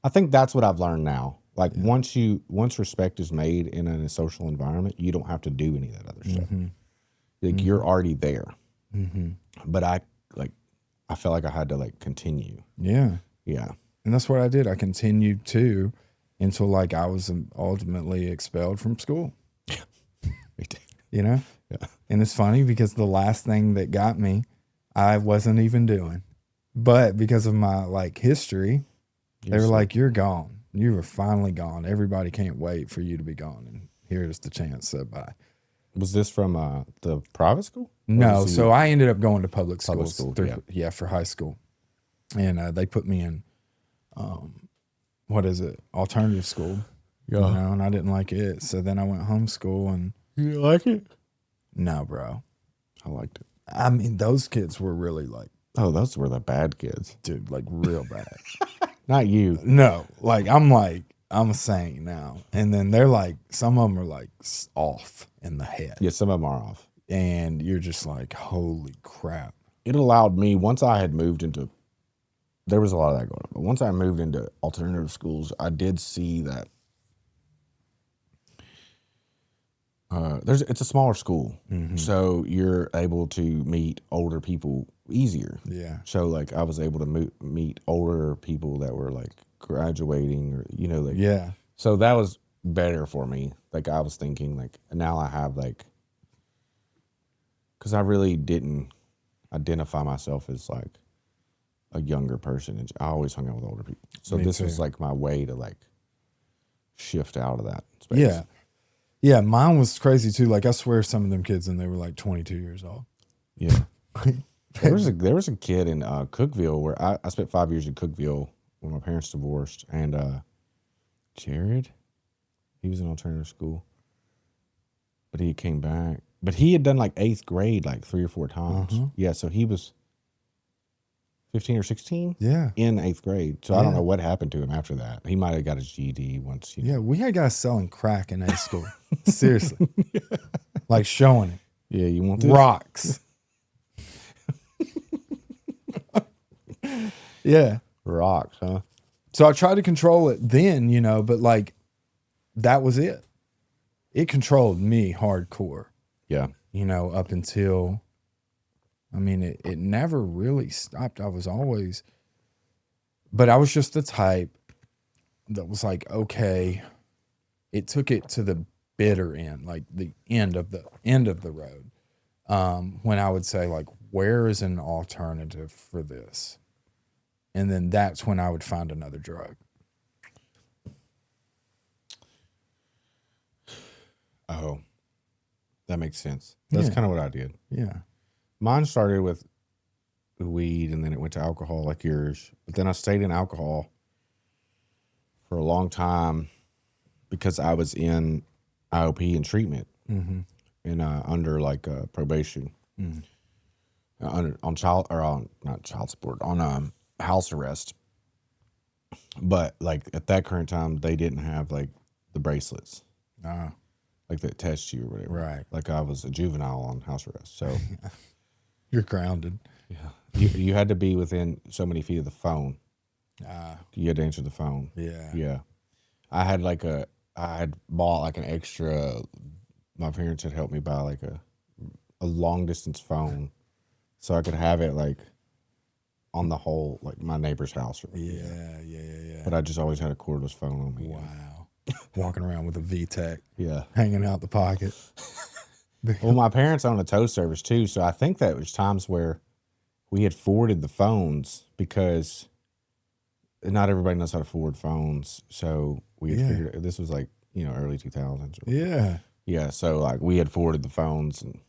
I think that's what I've learned now. Like once respect is made in a social environment, you don't have to do any of that other stuff. Like you're already there. But I felt like I had to like continue. Yeah. Yeah. And that's what I did. I continued to until like I was ultimately expelled from school. You know? Yeah. And it's funny because the last thing that got me, I wasn't even doing. But because of my like history, they were like, you're gone. You were finally gone. Everybody can't wait for you to be gone. And here's the chance. So bye. Was this from the private school? No. So I ended up going to public Public schools. school, Yeah, for high school. And they put me in, what is it? Alternative school. Yeah. You know, and I didn't like it. So then I went homeschool and. You didn't like it? No, bro. I liked it. I mean, those kids were really like, Oh, those were the bad kids. dude, like real bad. Not you. No, like I'm a saint now. And then they're like, some of them are like off in the head. Yeah, some of them are off. And you're just like, holy crap. It allowed me, once I had moved into, there was a lot of that going on, but once I moved into alternative schools, I did see that it's a smaller school, so you're able to meet older people easier. Yeah. So like I was able to meet older people that were like graduating or, you know, like, Yeah. so that was better for me. Like I was thinking like, now I have like, cause I really didn't identify myself as like a younger person. And I always hung out with older people. So Me this too. was like my way to like shift out of that space. Yeah. Yeah. Mine was crazy too. Like I swear some of them kids and they were like 22 years old. Yeah. There was a kid in Cookeville where I spent 5 years in Cookeville when my parents divorced, and Jared, He was in alternative school. But he came back. But he had done like 8th grade like 3 or 4 times. Yeah, so he was 15 or 16 in 8th grade. So I don't know what happened to him after that. He might have got his GED once. You know. Yeah, we had guys selling crack in high school. Seriously. Like showing it. Yeah, you want this? Rocks. Yeah. Rocks, huh? So I tried to control it then, you know, but like that was it. It controlled me hardcore. Yeah. You know, up until, I mean, it never really stopped. I was always, but I was just the type that was like, okay, it took it to the bitter end, like the end of the road. When I would say like, where is an alternative for this? And then that's when I would find another drug. Oh, that makes sense. That's kind of what I did. Yeah. Mine started with weed and then it went to alcohol like yours. But then I stayed in alcohol for a long time because I was in IOP and treatment and under like probation, on child or on not child support, on house arrest. But like at that current time, they didn't have like the bracelets. Like that test you or whatever. Right. Like I was a juvenile on house arrest. So You're grounded. yeah. You had to be within so many feet of the phone. You had to answer the phone. Yeah. Yeah. I had bought like an extra, my parents had helped me buy like a long distance phone so I could have it like on the whole, like my neighbor's house. Or Yeah. But I just always had a cordless phone on me. Wow. Walking around with a VTech. Yeah. Hanging out the pocket. Well, my parents own a tow service too, so I think that was times where we had forwarded the phones because not everybody knows how to forward phones. So we had figured this was like, you know, early 2000s. Yeah. Yeah, so like we had forwarded the phones, and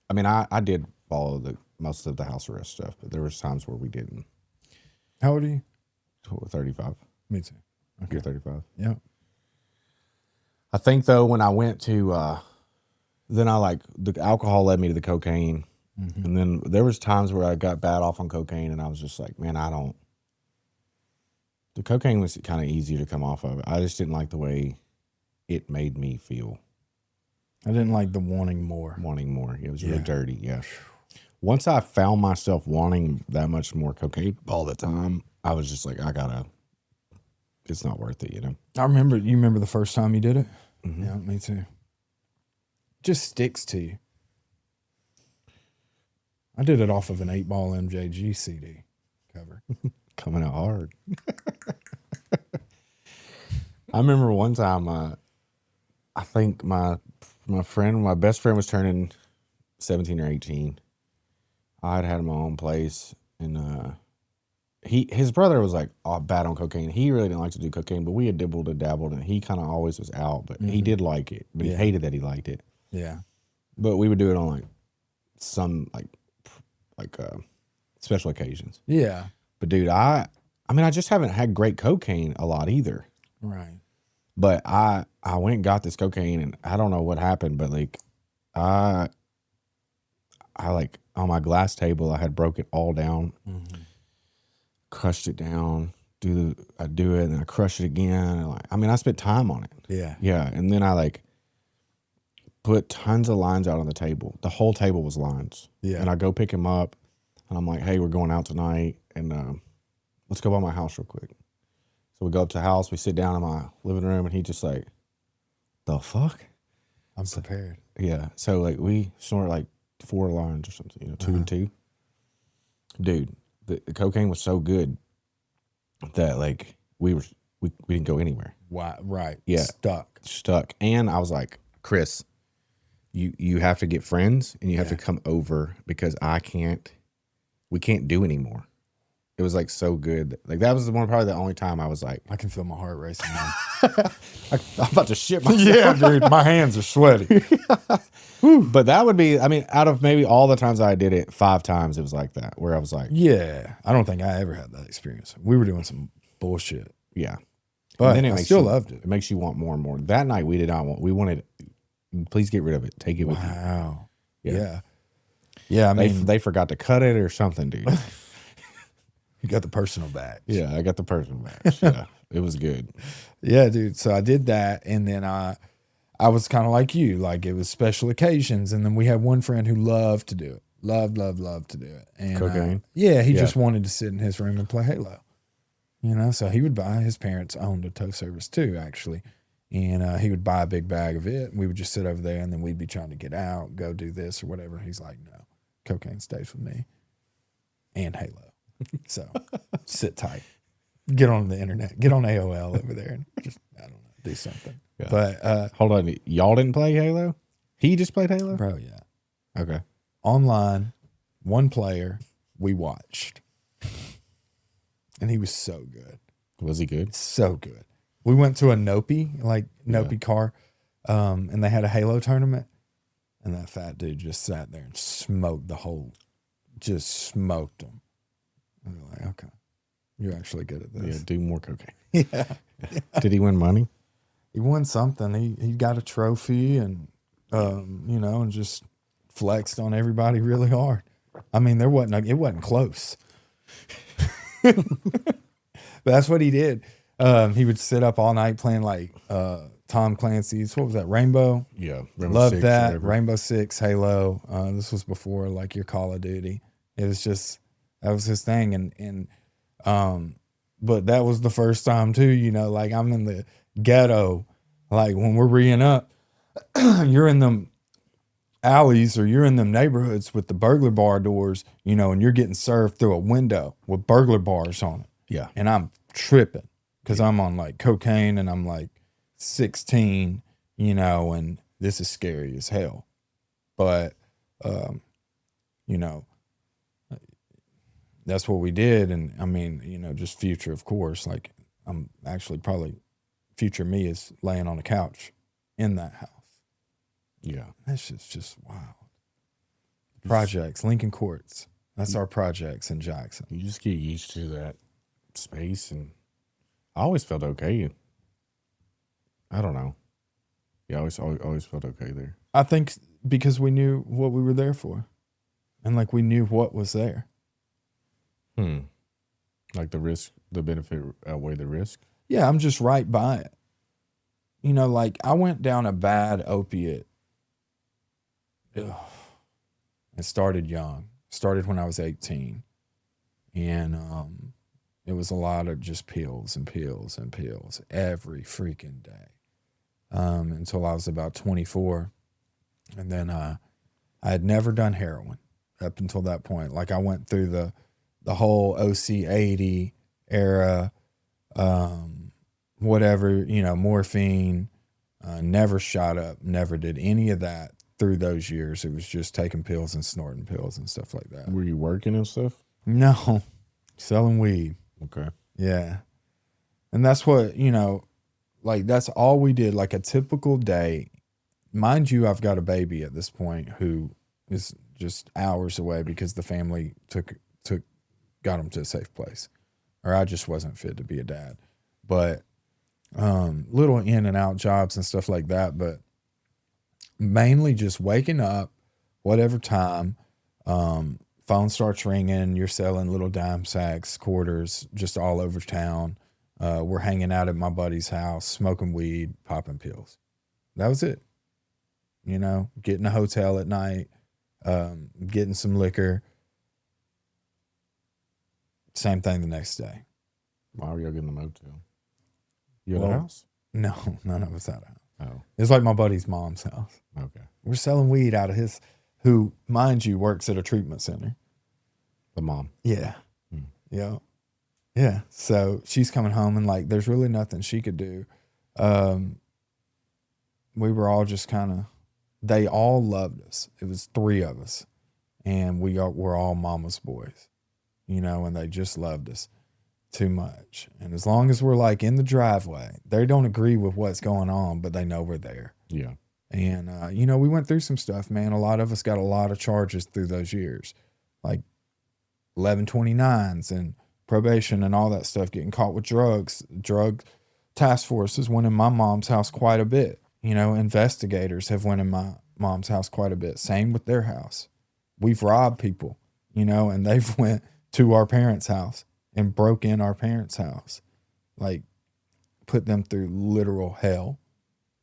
I mean, I did follow most of the house arrest stuff, but there was times where we didn't. How old are you? 35. Me too. Okay. You're 35. Yeah. I think though when I went to, then the alcohol led me to the cocaine, and then there was times where I got bad off on cocaine, and I was just like, man, the cocaine was kind of easier to come off of. I just didn't like the way it made me feel. I didn't like the wanting more. It was really dirty. Yeah. Once I found myself wanting that much more cocaine all the time, I was just like, it's not worth it, you know? You remember the first time you did it? Yeah, me too. Just sticks to you. I did it off of an 8-ball MJG CD cover. Coming out hard. I remember one time, I think my best friend was turning 17 or 18. I had my own place, and his brother was like bad on cocaine. He really didn't like to do cocaine, but we had dibbled and dabbled, and he kind of always was out, but he did like it, but he hated that he liked it. Yeah. But we would do it on like some like special occasions. Yeah. But dude, I mean, I just haven't had great cocaine a lot either. Right. But I went and got this cocaine, and I don't know what happened, but like I like on my glass table, I had broke it all down, crushed it down, I do it, and then I crush it again. And I spent time on it. Yeah. Yeah. And then I like put tons of lines out on the table. The whole table was lines. Yeah. And I go pick him up, and I'm like, hey, we're going out tonight, and let's go by my house real quick. So we go up to the house, we sit down in my living room, and he just like, the fuck? I'm prepared. Yeah. So like we snorted like 4 lines or something, you know, 2 and 2. Dude, the cocaine was so good that like we didn't go anywhere. Wow. Right. Yeah. Stuck. And I was like, Chris, you have to get friends, and you have to come over because we can't do anymore. It was like so good. Like that was probably the only time I was like, I can feel my heart racing now. I'm about to shit myself. Yeah, dude, my hands are sweaty. But that would be, out of maybe all the times I did it, 5 times it was like that, where I was like, yeah, I don't think I ever had that experience. We were doing some bullshit. yeah. But then I still loved it. It makes you want more and more. That night we did not want. We wanted. Please get rid of it. Take it with you. Wow. Yeah. Yeah. I mean, They forgot to cut it or something, dude. you got the personal badge. Yeah, I got the personal badge. Yeah, it was good. Yeah, dude. So I did that, and then I was kind of like you, like it was special occasions, and then we had one friend who loved to do it, loved to do it, and Cocaine. he just wanted to sit in his room and play Halo, So he would buy. His parents owned a tow service too, actually, and he would buy a big bag of it, and we would just sit over there, and then we'd be trying to get out, go do this or whatever. He's like, no, cocaine stays with me, and Halo. So sit tight. Get on the internet. Get on AOL over there and just, I don't know, do something. Yeah. But hold on, y'all didn't play Halo? He just played Halo? bro, yeah. Okay. Online, one player, we watched. And he was so good. Was he good? So good. We went to a Nopi car, and they had a Halo tournament. And that fat dude just sat there and smoked just smoked them. And we were like, okay, you're actually good at this. Yeah, do more cocaine. Yeah. Did he win money? He won something. He got a trophy and, and just flexed on everybody really hard. I mean, it wasn't close. That's what he did. He would sit up all night playing like Tom Clancy's. What was that? Rainbow? Yeah. Loved that. Rainbow Six, Halo. This was before like your Call of Duty. It was just, that was his thing. But that was the first time too, like I'm in the ghetto. Like when we're reing up, you're in them alleys or you're in them neighborhoods with the burglar bar doors, and you're getting served through a window with burglar bars on it. Yeah. And I'm tripping because I'm on like cocaine and I'm like 16, and this is scary as hell. But, that's what we did. And I mean, just future, of course, like I'm actually probably future me is laying on a couch in that house. Yeah. That's just wild. Projects, Lincoln Courts. That's our projects in Jackson. You just get used to that space, and I always felt okay. I don't know. Yeah, I always felt okay there. I think because we knew what we were there for. And like we knew what was there. Like the benefit outweigh the risk? Yeah, I'm just right by it. Like I went down a bad opiate. It started young. Started when I was 18. And it was a lot of just pills and pills and pills every freaking day. Until I was about 24. And then I had never done heroin up until that point. Like I went through the whole OC80 era, whatever, morphine, never shot up, never did any of that through those years. It was just taking pills and snorting pills and stuff like that. Were you working and stuff? No, selling weed. Okay. Yeah. And that's what, like that's all we did, like a typical day. Mind you, I've got a baby at this point who is just hours away because the family got him to a safe place, or I just wasn't fit to be a dad. But little in and out jobs and stuff like that, but mainly just waking up, whatever time, phone starts ringing, you're selling little dime sacks, quarters, just all over town. We're hanging out at my buddy's house, smoking weed, popping pills. That was it. Getting a hotel at night, getting some liquor. Same thing the next day. Why were you getting the motel? You at a house? No, none of us at a house. Oh. It's like my buddy's mom's house. Okay. We're selling weed out of his, who, mind you, works at a treatment center. The mom. Yeah. Yeah. Yeah. So she's coming home and like, there's really nothing she could do. We were all just kind of, they all loved us. It was 3 of us and we're all mama's boys, and they just loved us too much. And as long as we're like in the driveway, they don't agree with what's going on, but they know we're there. Yeah. And, we went through some stuff, man. A lot of us got a lot of charges through those years, like 1129s and probation and all that stuff, getting caught with drug task forces went in my mom's house quite a bit. You know, investigators have went in my mom's house quite a bit. Same with their house. We've robbed people, you know, and they've went to our parents' house and broke in our parents' house, like put them through literal hell.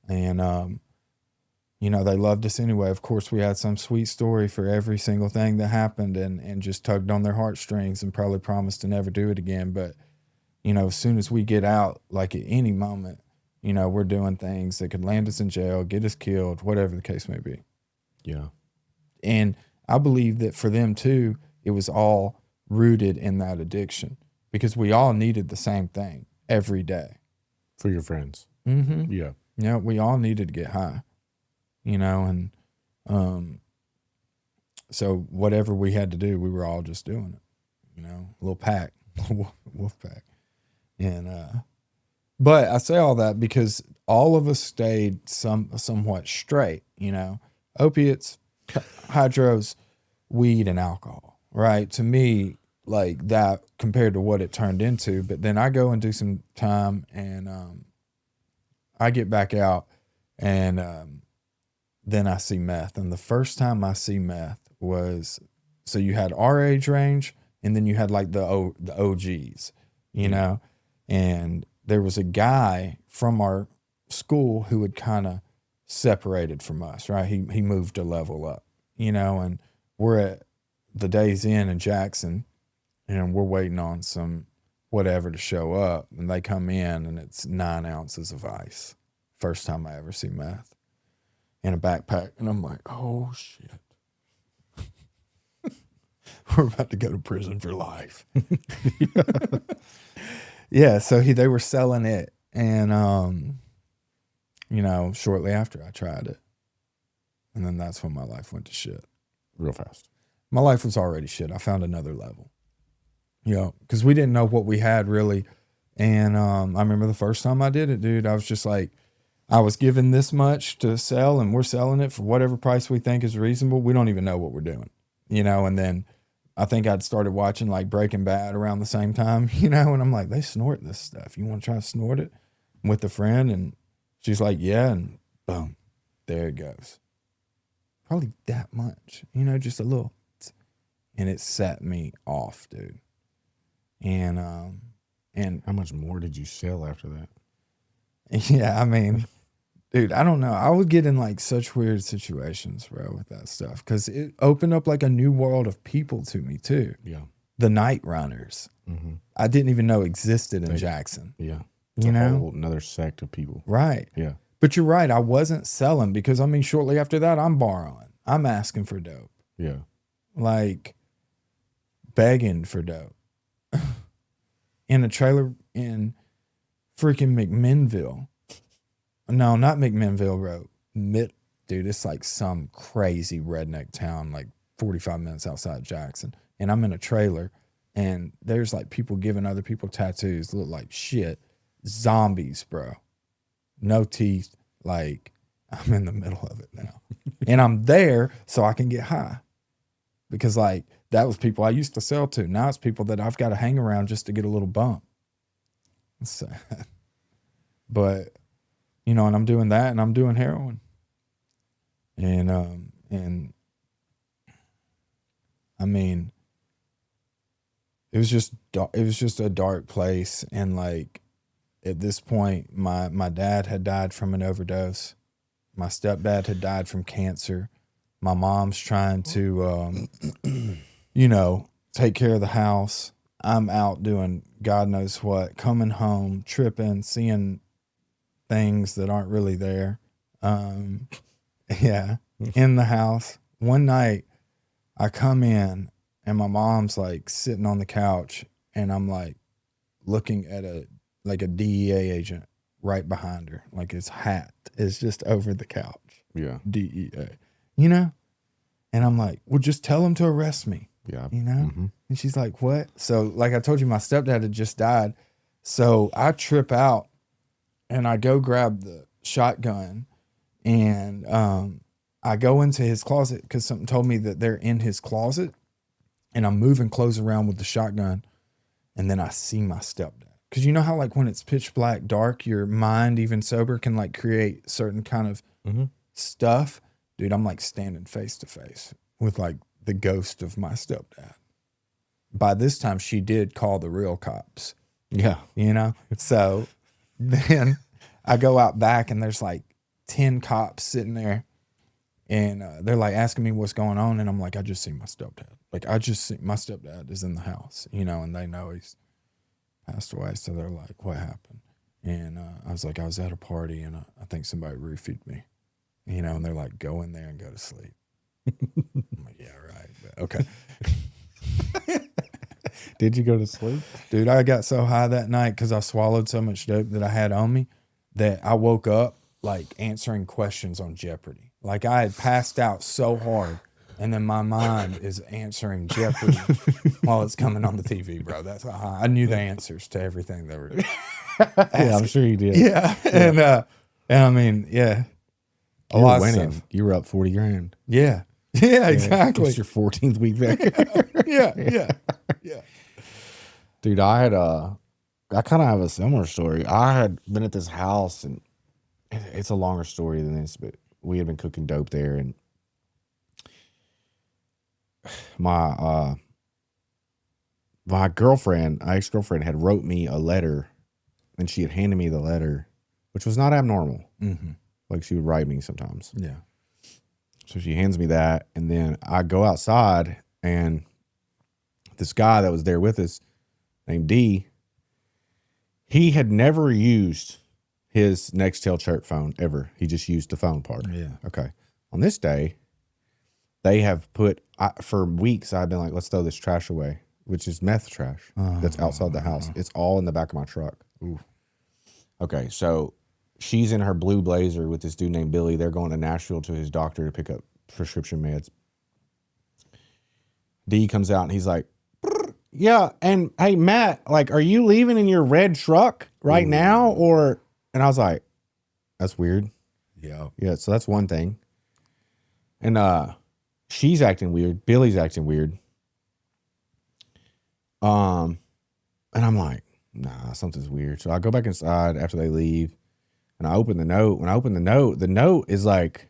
And, you know, they loved us anyway. Of course, we had some sweet story for every single thing that happened and just tugged on their heartstrings and probably promised to never do it again. But, you know, as soon as we get out, like at any moment, you know, we're doing things that could land us in jail, get us killed, whatever the case may be. Yeah. And I believe that for them too, it was all rooted in that addiction because we all needed the same thing every day. For your friends. Mm-hmm. Yeah. Yeah, we all needed to get high, you know, and so whatever we had to do, we were all just doing it, you know, a little pack, wolf pack. And but I say all that because all of us stayed somewhat straight, you know, opiates, hydros, weed, and alcohol, right? To me, like that compared to what it turned into. But then I go and do some time and I get back out and then I see meth. And the first time I see meth was, so you had our age range and then you had like the OGs, you know, and there was a guy from our school who had kind of separated from us, right? He moved a level up, you know, and we're at the Days Inn in Jackson and we're waiting on some whatever to show up, and they come in and it's 9 ounces of ice. First time I ever see meth in a backpack. And I'm like, oh shit. We're about to go to prison for life. Yeah, so they were selling it, and you know, shortly after I tried it, and then that's when my life went to shit. Real fast. My life was already shit. I found another level, you know, because we didn't know what we had really, and I remember the first time I did it, dude. I was just like, I was given this much to sell, and we're selling it for whatever price we think is reasonable. We don't even know what we're doing, you know, and then I think I'd started watching like Breaking Bad around the same time, you know, and I'm like, they snort this stuff. You want to try to snort it? I'm with a friend, and she's like, yeah, and boom, there it goes. Probably that much, you know, just a little. And it set me off, dude. And how much more did you sell after that? Yeah, I mean, dude, I don't know. I would get in like such weird situations, bro, with that stuff because it opened up like a new world of people to me too. Yeah. The night runners. Mm-hmm. I didn't even know existed in Jackson. Yeah. It's whole another sect of people. Right. Yeah. But you're right. I wasn't selling because, I mean, shortly after that, I'm borrowing. I'm asking for dope. Yeah. Like begging for dope. In a trailer in freaking McMinnville. No, not McMinnville Road. Dude, it's like some crazy redneck town, like 45 minutes outside Jackson. And I'm in a trailer, and there's like people giving other people tattoos that look like shit. Zombies, bro. No teeth. Like, I'm in the middle of it now. And I'm there so I can get high. Because, like, that was people I used to sell to. Now it's people that I've got to hang around just to get a little bump. It's sad. But, you know, and I'm doing that, and I'm doing heroin. And I mean, it was just a dark place. And like, at this point, my dad had died from an overdose. My stepdad had died from cancer. My mom's trying to, you know, take care of the house. I'm out doing God knows what, coming home, tripping, seeing things that aren't really there. Yeah, in the house. One night I come in and my mom's like sitting on the couch, and I'm like looking at a DEA agent right behind her. Like his hat is just over the couch. Yeah. DEA, you know? And I'm like, well, just tell him to arrest me. Yeah. You know? Mm-hmm. And she's like, what? So like I told you, my stepdad had just died. So I trip out and I go grab the shotgun, and I go into his closet because something told me that they're in his closet, and I'm moving clothes around with the shotgun, and then I see my stepdad. because you know how like when it's pitch black dark, your mind, even sober, can like create certain kind of stuff. Dude, I'm like standing face to face with like the ghost of my stepdad. By this time, she did call the real cops. Yeah. You know? So then I go out back and there's like 10 cops sitting there and they're like asking me what's going on. And I'm like, I just see my stepdad. Like, I just see my stepdad is in the house, you know, and they know he's passed away. So they're like, what happened? And I was like, I was at a party and I think somebody roofied me, you know, and they're like, go in there and go to sleep. I'm like, yeah, right. But, okay. Did you go to sleep? Dude, I got so high that night because I swallowed so much dope that I had on me that I woke up like answering questions on Jeopardy. Like I had passed out so hard, and then my mind is answering Jeopardy while it's coming on the TV, bro. That's how high. I knew the answers to everything they were doing. Yeah, I'm sure you did. Yeah. And I mean, yeah. You were winning. You were up 40 grand. Yeah. Yeah, exactly. It's your 14th week back. Yeah. Dude, I kind of have a similar story. I had been at this house, and it's a longer story than this, but we had been cooking dope there, and my girlfriend, my ex-girlfriend, had wrote me a letter, and she had handed me the letter, which was not abnormal. Mm-hmm. Like she would write me sometimes. Yeah. So she hands me that, and then I go outside, and this guy that was there with us, named D, he had never used his Nextel chirp phone ever. He just used the phone part. Yeah. Okay. On this day, they have put, for weeks, I've been like, let's throw this trash away, which is meth trash that's outside the house. It's all in the back of my truck. Ooh. Okay, so she's in her blue blazer with this dude named Billy. They're going to Nashville to his doctor to pick up prescription meds. D comes out and he's like, yeah, and hey, Matt, like, are you leaving in your red truck right now? Or, and I was like, that's weird. Yeah. Yeah, so that's one thing. And she's acting weird. Billy's acting weird. And I'm like, nah, something's weird. So I go back inside after they leave, and I open the note. When I open the note is like,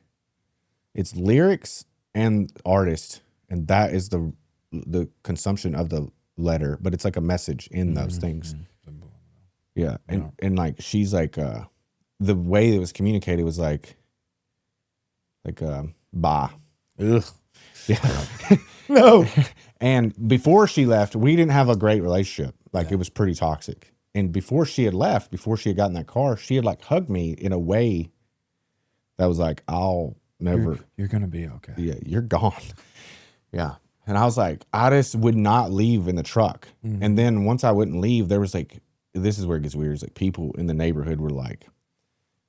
it's lyrics and artist, and that is the consumption of the letter, but it's like a message in those things. Yeah. And like, she's like, the way it was communicated was like, bye. Ugh. Yeah. No. And before she left, we didn't have a great relationship. Like it was pretty toxic. And before she had left, before she had gotten that car, she had like hugged me in a way that was like, I'll never. You're going to be okay. Yeah. You're gone. Yeah. And I was like, I just would not leave in the truck. Mm-hmm. And then once I wouldn't leave, there was like, this is where it gets weird. It's like people in the neighborhood were like,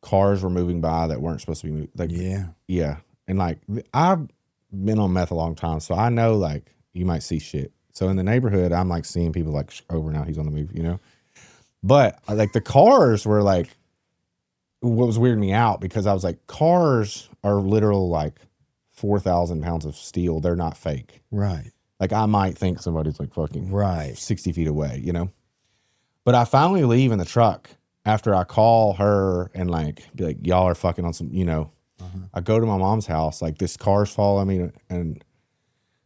cars were moving by that weren't supposed to be moving. Like, yeah. And like, I've been on meth a long time, so I know like you might see shit. So in the neighborhood, I'm like seeing people like, over now, he's on the move, you know? But like the cars were like, what was weirding me out, because I was like, cars are literal like 4,000 pounds of steel. They're not fake. Right. Like I might think somebody's like fucking 60 feet away, you know? But I finally leave in the truck after I call her and like be like, y'all are fucking on some, you know. I go to my mom's house, like this car's following me, and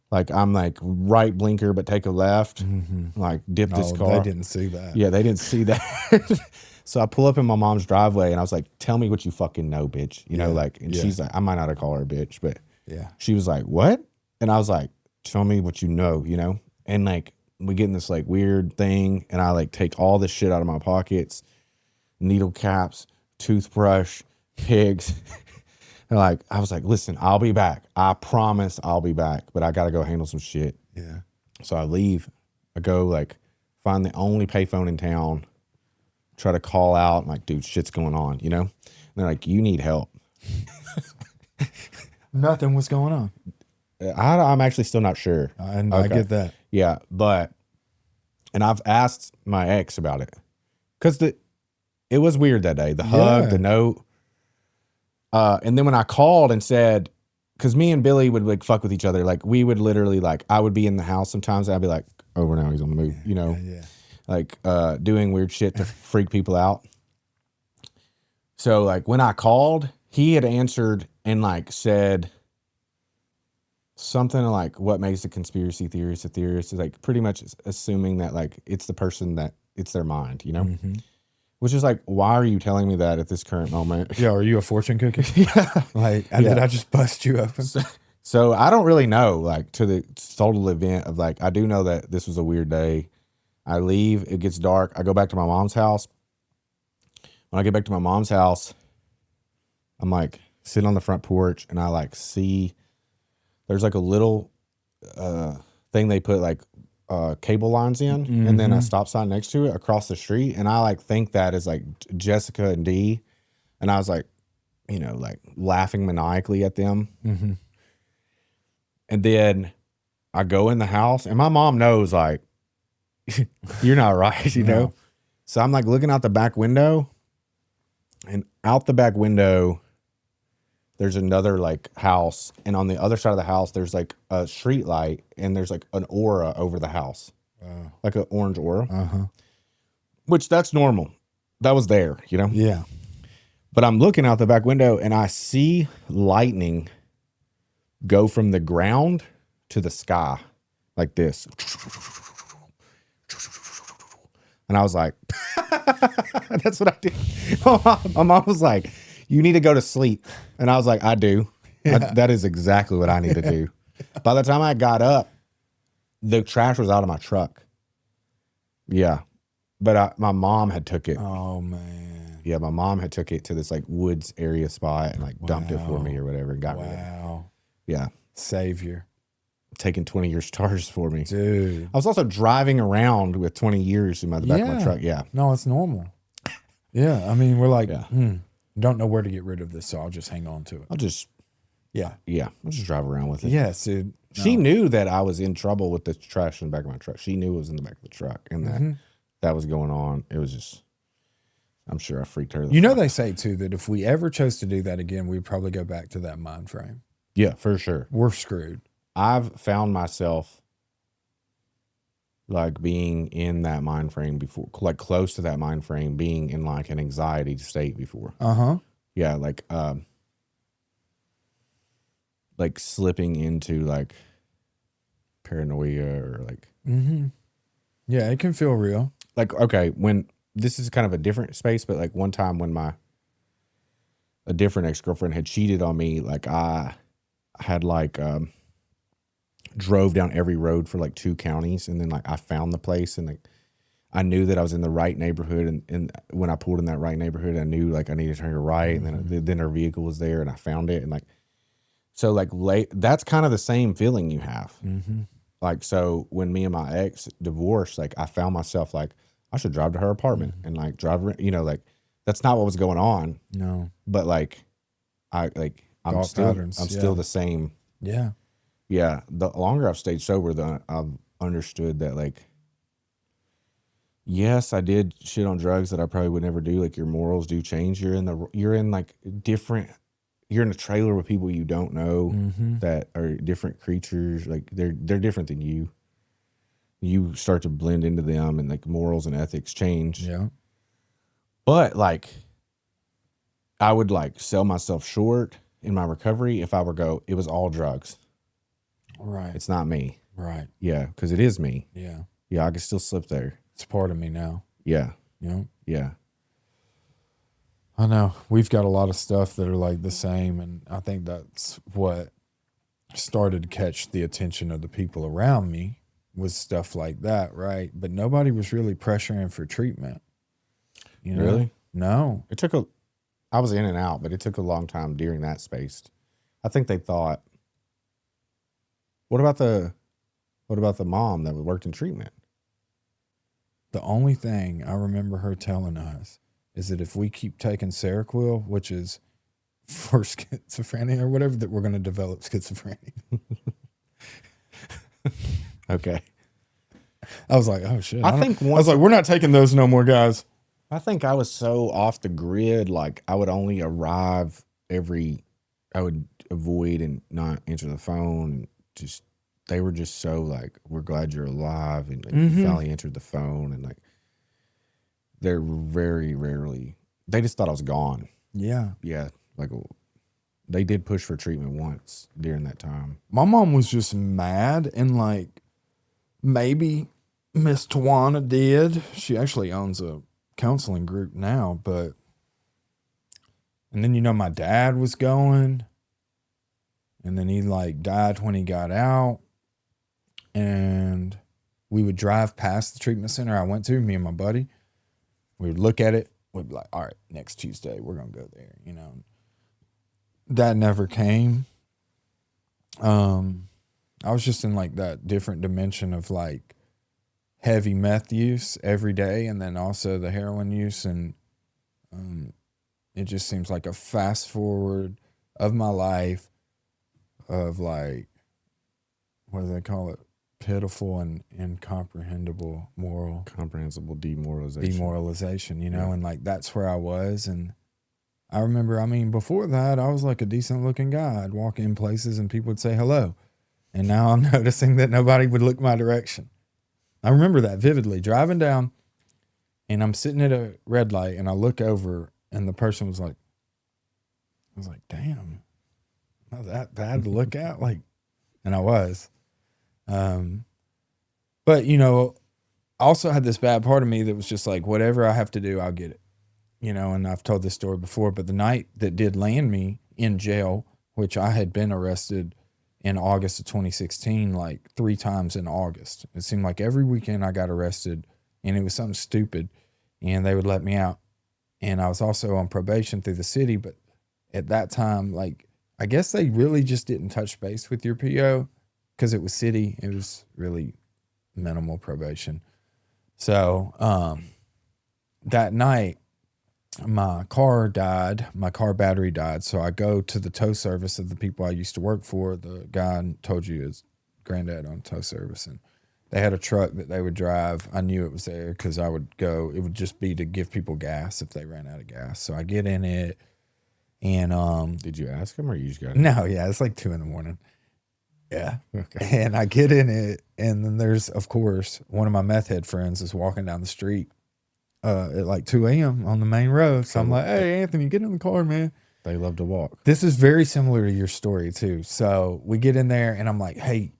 like I'm like right blinker but take a left, like dip this car. They didn't see that. Yeah, they didn't see that. So I pull up in my mom's driveway and I was like, tell me what you fucking know, bitch. You know, like, and she's like, I might not have called her a bitch, but she was like, what? And I was like, tell me what you know, you know? And like, we get in this like weird thing, and I like take all this shit out of my pockets, needle caps, toothbrush, pigs. And like, I was like, listen, I'll be back. I promise I'll be back, but I got to go handle some shit. Yeah. So I leave. I go like find the only payphone in town, try to call out. I'm like, dude, shit's going on, you know? And they're like, you need help. Nothing was going on. I'm actually still not sure. I get that. Yeah, and I've asked my ex about it, because it was weird that day. The hug, the note. And then when I called and said, because me and Billy would like fuck with each other, like we would literally like, I would be in the house sometimes, and I'd be like, over now, he's on the move, you know? Yeah. like doing weird shit to freak people out. So like when I called, he had answered and like said something like, what makes a conspiracy theorist a theorist, is like pretty much assuming that like it's the person that it's their mind, you know? Mm-hmm. Which is like, why are you telling me that at this current moment? Yeah, are you a fortune cookie? Yeah. Like, did I just bust you open? So I don't really know, like, to the total event of like, I do know that this was a weird day. I leave, it gets dark. I go back to my mom's house. When I get back to my mom's house, I'm like sitting on the front porch and I like see there's like a little thing they put like cable lines in, and then a stop sign next to it across the street. And I like think that is like Jessica and Dee. And I was like, you know, like laughing maniacally at them. Mm-hmm. And then I go in the house and my mom knows like, you're not right, you know? So I'm like looking out the back window, and out the back window, there's another like house. And on the other side of the house, there's like a street light, and there's like an aura over the house, like an orange aura, which that's normal. That was there, you know? Yeah. But I'm looking out the back window and I see lightning go from the ground to the sky like this. And I was like, that's what I did. My mom was like, you need to go to sleep. And I was like, I do. That is exactly what I need to do. By the time I got up, the trash was out of my truck. Yeah. But my mom had took it. Oh, man. Yeah, my mom had took it to this like woods area spot and like dumped it for me or whatever and got rid of it. Wow. Yeah. Savior. Taking 20 years charges for me. Dude. I was also driving around with 20 years in the back of my truck. Yeah. No, it's normal. Yeah. I mean, we're like, don't know where to get rid of this, so I'll just hang on to it. I'll just drive around with it. Yes, dude. No. She knew that I was in trouble with the trash in the back of my truck. She knew it was in the back of the truck and that was going on. It was just, I'm sure I freaked her. You know, they say too that if we ever chose to do that again, we'd probably go back to that mind frame. Yeah, for sure. We're screwed. I've found myself like being in that mind frame before, like close to that mind frame, being in like an anxiety state before. Yeah, like slipping into like paranoia or like yeah, it can feel real. Like, okay, when this is kind of a different space, but like one time when a different ex-girlfriend had cheated on me, like I had like drove down every road for like 2 counties, and then like I found the place, and like I knew that I was in the right neighborhood, and when I pulled in that right neighborhood, I knew like I needed to turn right, and then her vehicle was there, and I found it, and like so like that's kind of the same feeling you have. Like, so when me and my ex divorced, like I found myself like I should drive to her apartment and like drive her, you know, like that's not what was going on. No, but like I'm still the same. Yeah. Yeah. The longer I've stayed sober, the I've understood that like, yes, I did shit on drugs that I probably would never do. Like your morals do change. You're in a trailer with people you don't know that are different creatures. Like they're different than you. You start to blend into them, and like morals and ethics change. Yeah. But like, I would like sell myself short in my recovery if I were it was all drugs. Right. It's not me. Right. Yeah. Cause it is me. Yeah. Yeah. I can still slip there. It's part of me now. Yeah. You know? Yeah. I know. We've got a lot of stuff that are like the same, and I think that's what started to catch the attention of the people around me was stuff like that, right? But nobody was really pressuring for treatment. You know? Really? No. I was in and out, but it took a long time during that space. I think they thought, what about the mom that worked in treatment? The only thing I remember her telling us is that if we keep taking Seroquel, which is for schizophrenia or whatever, that we're going to develop schizophrenia. Okay. I was like, oh shit. I was like, we're not taking those no more, guys. I think I was so off the grid, like I would only arrive I would avoid and not answer the phone. They were just so like, we're glad you're alive, and like you finally answered the phone, and like they're very rarely. They just thought I was gone. Yeah. Yeah, like they did push for treatment once during that time. My mom was just mad, and like maybe Miss Tawana did. She actually owns a counseling group now, but and then my dad was going, and then he like died when he got out, and we would drive past the treatment center I went to, me and my buddy. We would look at it, we'd be like, all right, next Tuesday we're gonna go there, That never came. I was just in like that different dimension of like heavy meth use every day, and then also the heroin use, and it just seems like a fast forward of my life of like, what do they call it? Pitiful and incomprehensible Comprehensible demoralization. And like that's where I was. And I remember, before that, I was like a decent looking guy. I'd walk in places and people would say hello. And now I'm noticing that nobody would look my direction. I remember that vividly, driving down, and I'm sitting at a red light, and I look over, and the person was like, I was like, damn, not that bad to look at? Like, and I was. But, I also had this bad part of me that was just like, whatever I have to do, I'll get it. And I've told this story before, but the night that did land me in jail, which I had been arrested in August of 2016, like 3 times in August. It seemed like every weekend I got arrested, and it was something stupid, and they would let me out. And I was also on probation through the city, but at that time, like, I guess they really just didn't touch base with your PO because it was city. It was really minimal probation. So that night, my car battery died. So I go to the tow service of the people I used to work for. The guy I told you his granddad owned tow service, and they had a truck that they would drive. I knew it was there because I would go. It would just be to give people gas if they ran out of gas. So I get in it, and did you ask him or you just got it? No, yeah, it's like 2 a.m. Yeah. Okay. And I get in it, and then there's, of course, one of my meth head friends is walking down the street at like 2 a.m. on the main road. So I'm like, hey, Anthony, get in the car, man. They love to walk. This is very similar to your story, too. So we get in there, and I'm like, hey,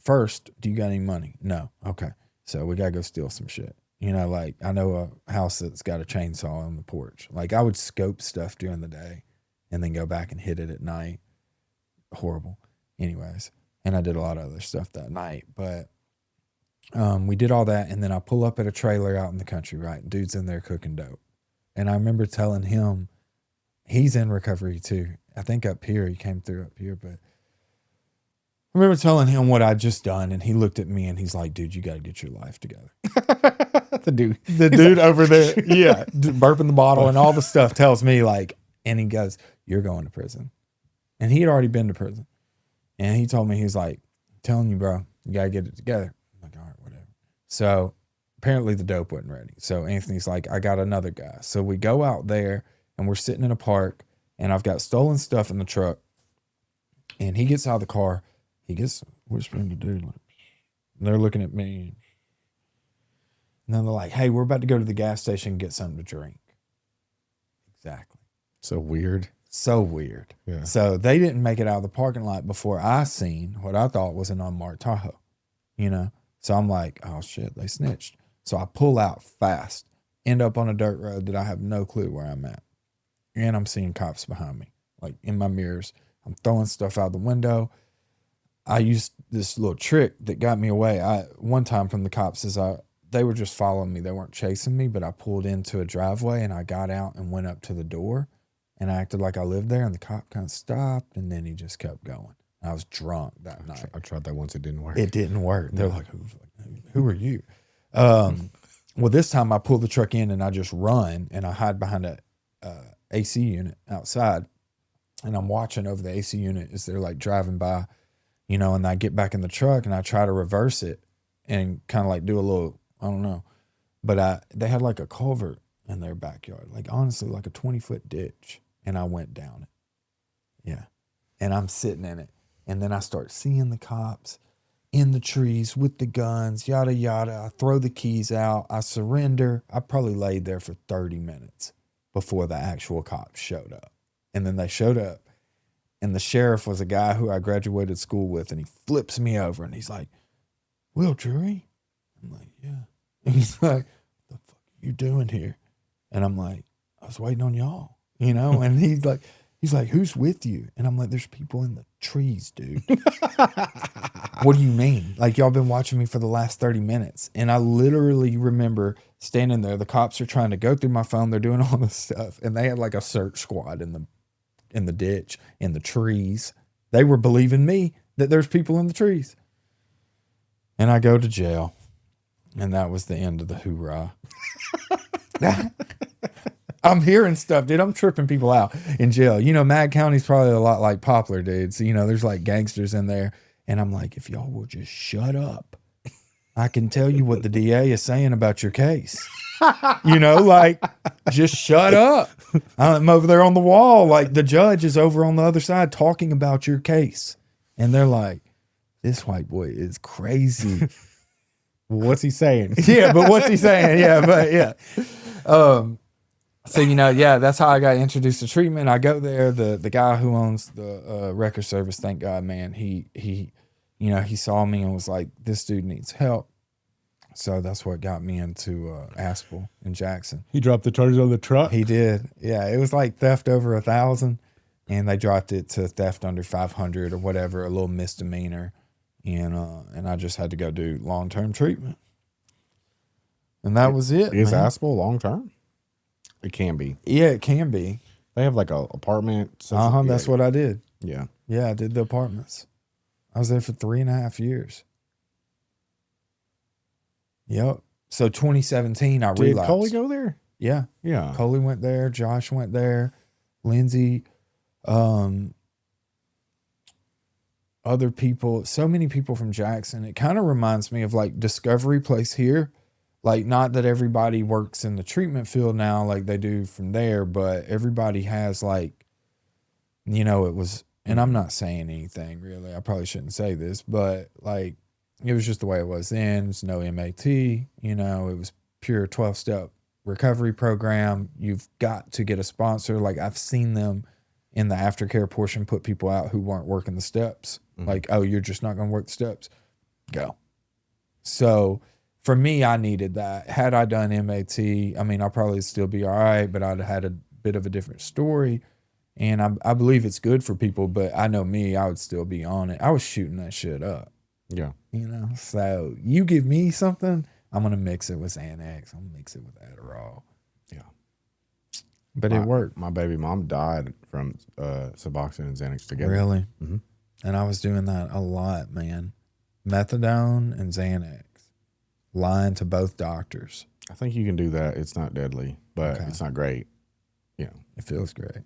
first, do you got any money? No. Okay. So we got to go steal some shit. Like, I know a house that's got a chainsaw on the porch. Like, I would scope stuff during the day and then go back and hit it at night. Horrible. Anyways, and I did a lot of other stuff that night, but we did all that, and then I pull up at a trailer out in the country, right? Dude's in there cooking dope. And I remember telling him, he's in recovery too. I think up here, he came through up here, but I remember telling him what I'd just done, and he looked at me and he's like, dude, you got to get your life together. The dude over there, yeah, burping the bottle and all the stuff tells me like, and he goes, you're going to prison. And he had already been to prison. And he told me, he's like, I'm telling you, bro, you got to get it together. I'm like, all right, whatever. So apparently the dope wasn't ready. So Anthony's like, I got another guy. So we go out there, and we're sitting in a park, and I've got stolen stuff in the truck. And he gets out of the car. He gets whispering to dude, like, they're looking at me. And then they're like, hey, we're about to go to the gas station and get something to drink. Exactly. So weird. So weird. Yeah. So they didn't make it out of the parking lot before I seen what I thought was an unmarked Tahoe, So I'm like, oh shit, they snitched. So I pull out fast, end up on a dirt road that I have no clue where I'm at. And I'm seeing cops behind me, like in my mirrors. I'm throwing stuff out the window. I used this little trick that got me away. One time from the cops they were just following me. They weren't chasing me, but I pulled into a driveway, and I got out and went up to the door. And I acted like I lived there, and the cop kind of stopped, and then he just kept going. I was drunk that night. I tried that once. It didn't work. It didn't work. They're like, who are you? Well, this time I pull the truck in, and I just run, and I hide behind a AC unit outside, and I'm watching over the AC unit as they're like driving by, and I get back in the truck, and I try to reverse it and kind of like do a little, I don't know. But they had like a culvert in their backyard, like honestly, like a 20-foot ditch. And I went down it. Yeah. And I'm sitting in it. And then I start seeing the cops. in the trees with the guns, yada, yada. I throw the keys out. I surrender. I probably laid there for 30 minutes before the actual cops showed up. And then they showed up, and the sheriff was a guy who I graduated school with, and he flips me over, and he's like, Will Drury? I'm like, yeah. And he's like, what the fuck are you doing here? And I'm like, I was waiting on y'all, you know? And he's like, who's with you? And I'm like, there's people in the trees, dude. What do you mean? Like, y'all been watching me for the last 30 minutes. And I literally remember standing there. The cops are trying to go through my phone. They're doing all this stuff. And they had like a search squad in the ditch, in the trees. They were believing me that there's people in the trees. And I go to jail. And that was the end of the hoorah. I'm hearing stuff, dude. I'm tripping people out in jail. You know, Mad County's probably a lot like Poplar, dude. So, you know, there's like gangsters in there. And I'm like, if y'all will just shut up, I can tell you what the DA is saying about your case. You know, like, just shut up. I'm over there on the wall. Like, the judge is over on the other side talking about your case. And they're like, this white boy is crazy. What's he saying? Yeah, but what's he saying? Yeah, but yeah. So, you know, yeah, that's how I got introduced to treatment. I go there. The guy who owns the record service, thank God, man, he you know, he saw me and was like, this dude needs help. So that's what got me into ASPEL in Jackson. He dropped the charges on the truck? He did. Yeah, it was like theft over 1,000, and they dropped it to theft under 500 or whatever, a little misdemeanor. And I just had to go do long-term treatment. And that was it. Is man. ASPEL long-term? It can be. Yeah, it can be. They have like a apartment. That's what I did. Yeah. Yeah, I did the apartments. I was there for 3.5 years. Yep. So 2017, I relapsed. Did Coley go there? Yeah. Yeah. Coley went there. Josh went there. Lindsay. Other people. So many people from Jackson. It kind of reminds me of like Discovery Place here. Like, not that everybody works in the treatment field now like they do from there, but everybody has like, you know, it was, and I'm not saying anything really. I probably shouldn't say this, but like, it was just the way it was then. It's no MAT, you know, it was pure 12-step recovery program. You've got to get a sponsor. Like, I've seen them in the aftercare portion put people out who weren't working the steps. Mm-hmm. Like, oh, you're just not going to work the steps? Go. So for me, I needed that. Had I done MAT, I mean, I'll probably still be all right, but I'd had a bit of a different story. And I believe it's good for people, but I know me, I would still be on it. I was shooting that shit up. Yeah. You know, so you give me something, I'm going to mix it with Xanax. I'm going to mix it with Adderall. Yeah. But it worked. My baby mom died from Suboxone and Xanax together. Really? Mm-hmm. And I was doing that a lot, man. Methadone and Xanax. Lying to both doctors. I think you can do that. It's not deadly, but it's not great. You know. It feels great.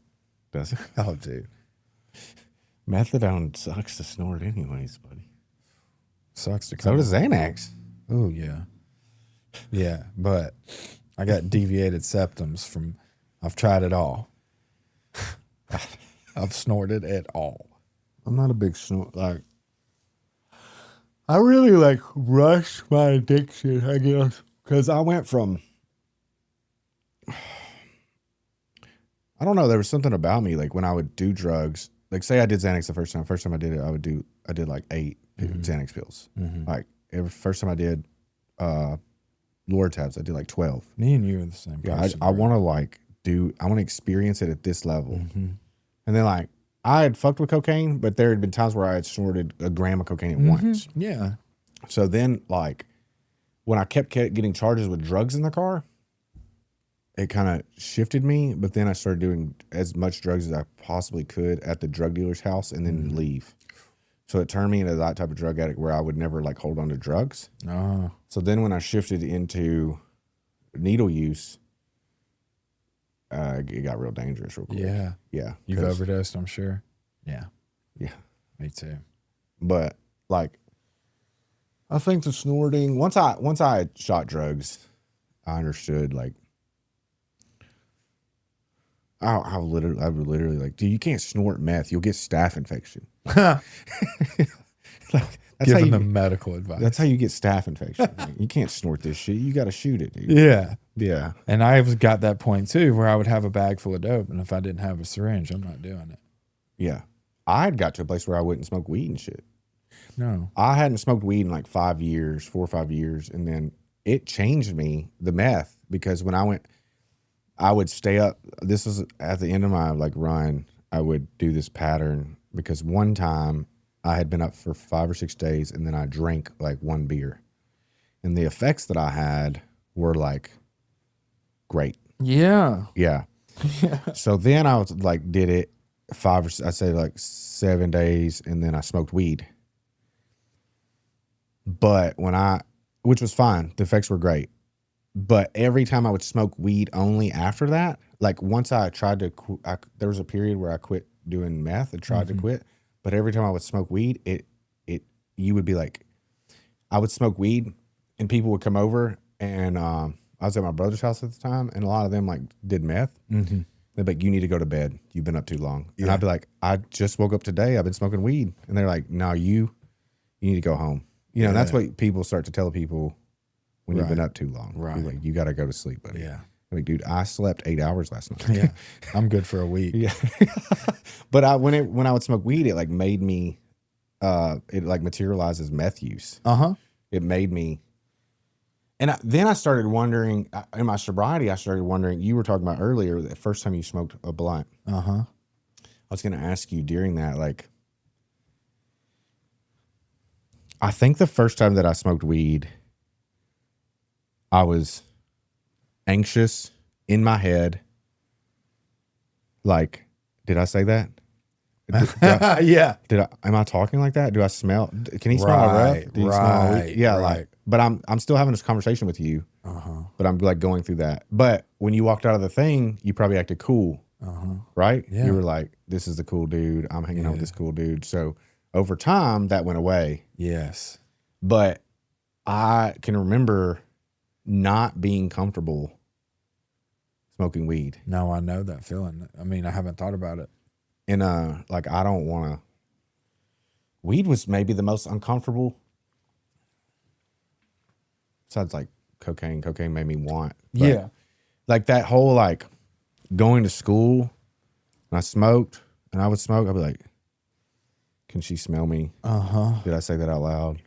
Does it? Oh, dude. Methadone sucks to snort anyways, buddy. Sucks to So does Xanax. Oh, yeah. Yeah, but I got deviated septums from, I've tried it all. I've snorted it all. I'm not a big snort. Like, I really like rushed my addiction, I guess, because I went from, I don't know, there was something about me, like when I would do drugs, like say I did Xanax the first time I did it, I did like 8 Xanax pills. Mm-hmm. Like first time I did Lortabs, I did like 12. Me and you are the same person. I want to experience it at this level. Mm-hmm. And then like, I had fucked with cocaine, but there had been times where I had snorted a gram of cocaine at once. Yeah. So then, like, when I kept getting charges with drugs in the car, it kind of shifted me. But then I started doing as much drugs as I possibly could at the drug dealer's house and then leave. So it turned me into that type of drug addict where I would never, like, hold on to drugs. Oh. So then when I shifted into needle use, it got real dangerous real quick. Yeah. Yeah. You've overdosed, I'm sure. Yeah. Yeah. Me too. But like, I think the snorting, once I had shot drugs, I understood like, I would literally like, dude, you can't snort meth. You'll get staph infection. Like That's how giving you, them medical advice. that's how you get staph infection. You can't snort this shit. You got to shoot it, dude. Yeah. Yeah. And I was got that point too, where I would have a bag full of dope, and if I didn't have a syringe, I'm not doing it. Yeah. I had got to a place where I wouldn't smoke weed and shit. No. I hadn't smoked weed in like 4 or 5 years. And then it changed me, the meth, because when I would stay up. This was at the end of my like run. I would do this pattern because one time I had been up for 5 or 6 days and then I drank like 1 beer. And the effects that I had were like great. Yeah. Yeah. So then I was like, did it 7 days, and then I smoked weed. But which was fine, the effects were great. But every time I would smoke weed only after that, like once I tried to, there was a period where I quit doing meth and tried to quit. But every time I would smoke weed, you would be like, I would smoke weed and people would come over, and I was at my brother's house at the time, and a lot of them like did meth. Mm-hmm. They'd be like, you need to go to bed. You've been up too long. Yeah. And I'd be like, I just woke up today. I've been smoking weed. And they're like, no, you need to go home. You know, and that's what people start to tell people when you've been up too long. Right. Like, you got to go to sleep, buddy. Yeah. I'm like, dude, I slept 8 hours last night. Yeah. I'm good for a week. Yeah. But when I would smoke weed, it like made me, it like materializes meth use. Uh-huh. It made me, and then I started wondering, in my sobriety, I started wondering, you were talking about earlier, the first time you smoked a blunt. Uh-huh. I was going to ask you during that, like, I think the first time that I smoked weed, I was anxious in my head. Like, did I say that? Yeah. Am I talking like that? Do I smell? Can he smell my breath? Do you smell my weed? Yeah, like, but I'm still having this conversation with you. But I'm like going through that. But when you walked out of the thing, you probably acted cool, right? Yeah. You were like, "This is the cool dude. I'm hanging out with this cool dude." So over time, that went away. Yes. But I can remember not being comfortable smoking weed. No, I know that feeling. I mean, I haven't thought about it. And like, I don't want to. Weed was maybe the most uncomfortable. Besides like cocaine. Cocaine made me want. But Yeah. like that whole like going to school, and I smoked, and I would smoke. I'd be like, can she smell me? Did I say that out loud?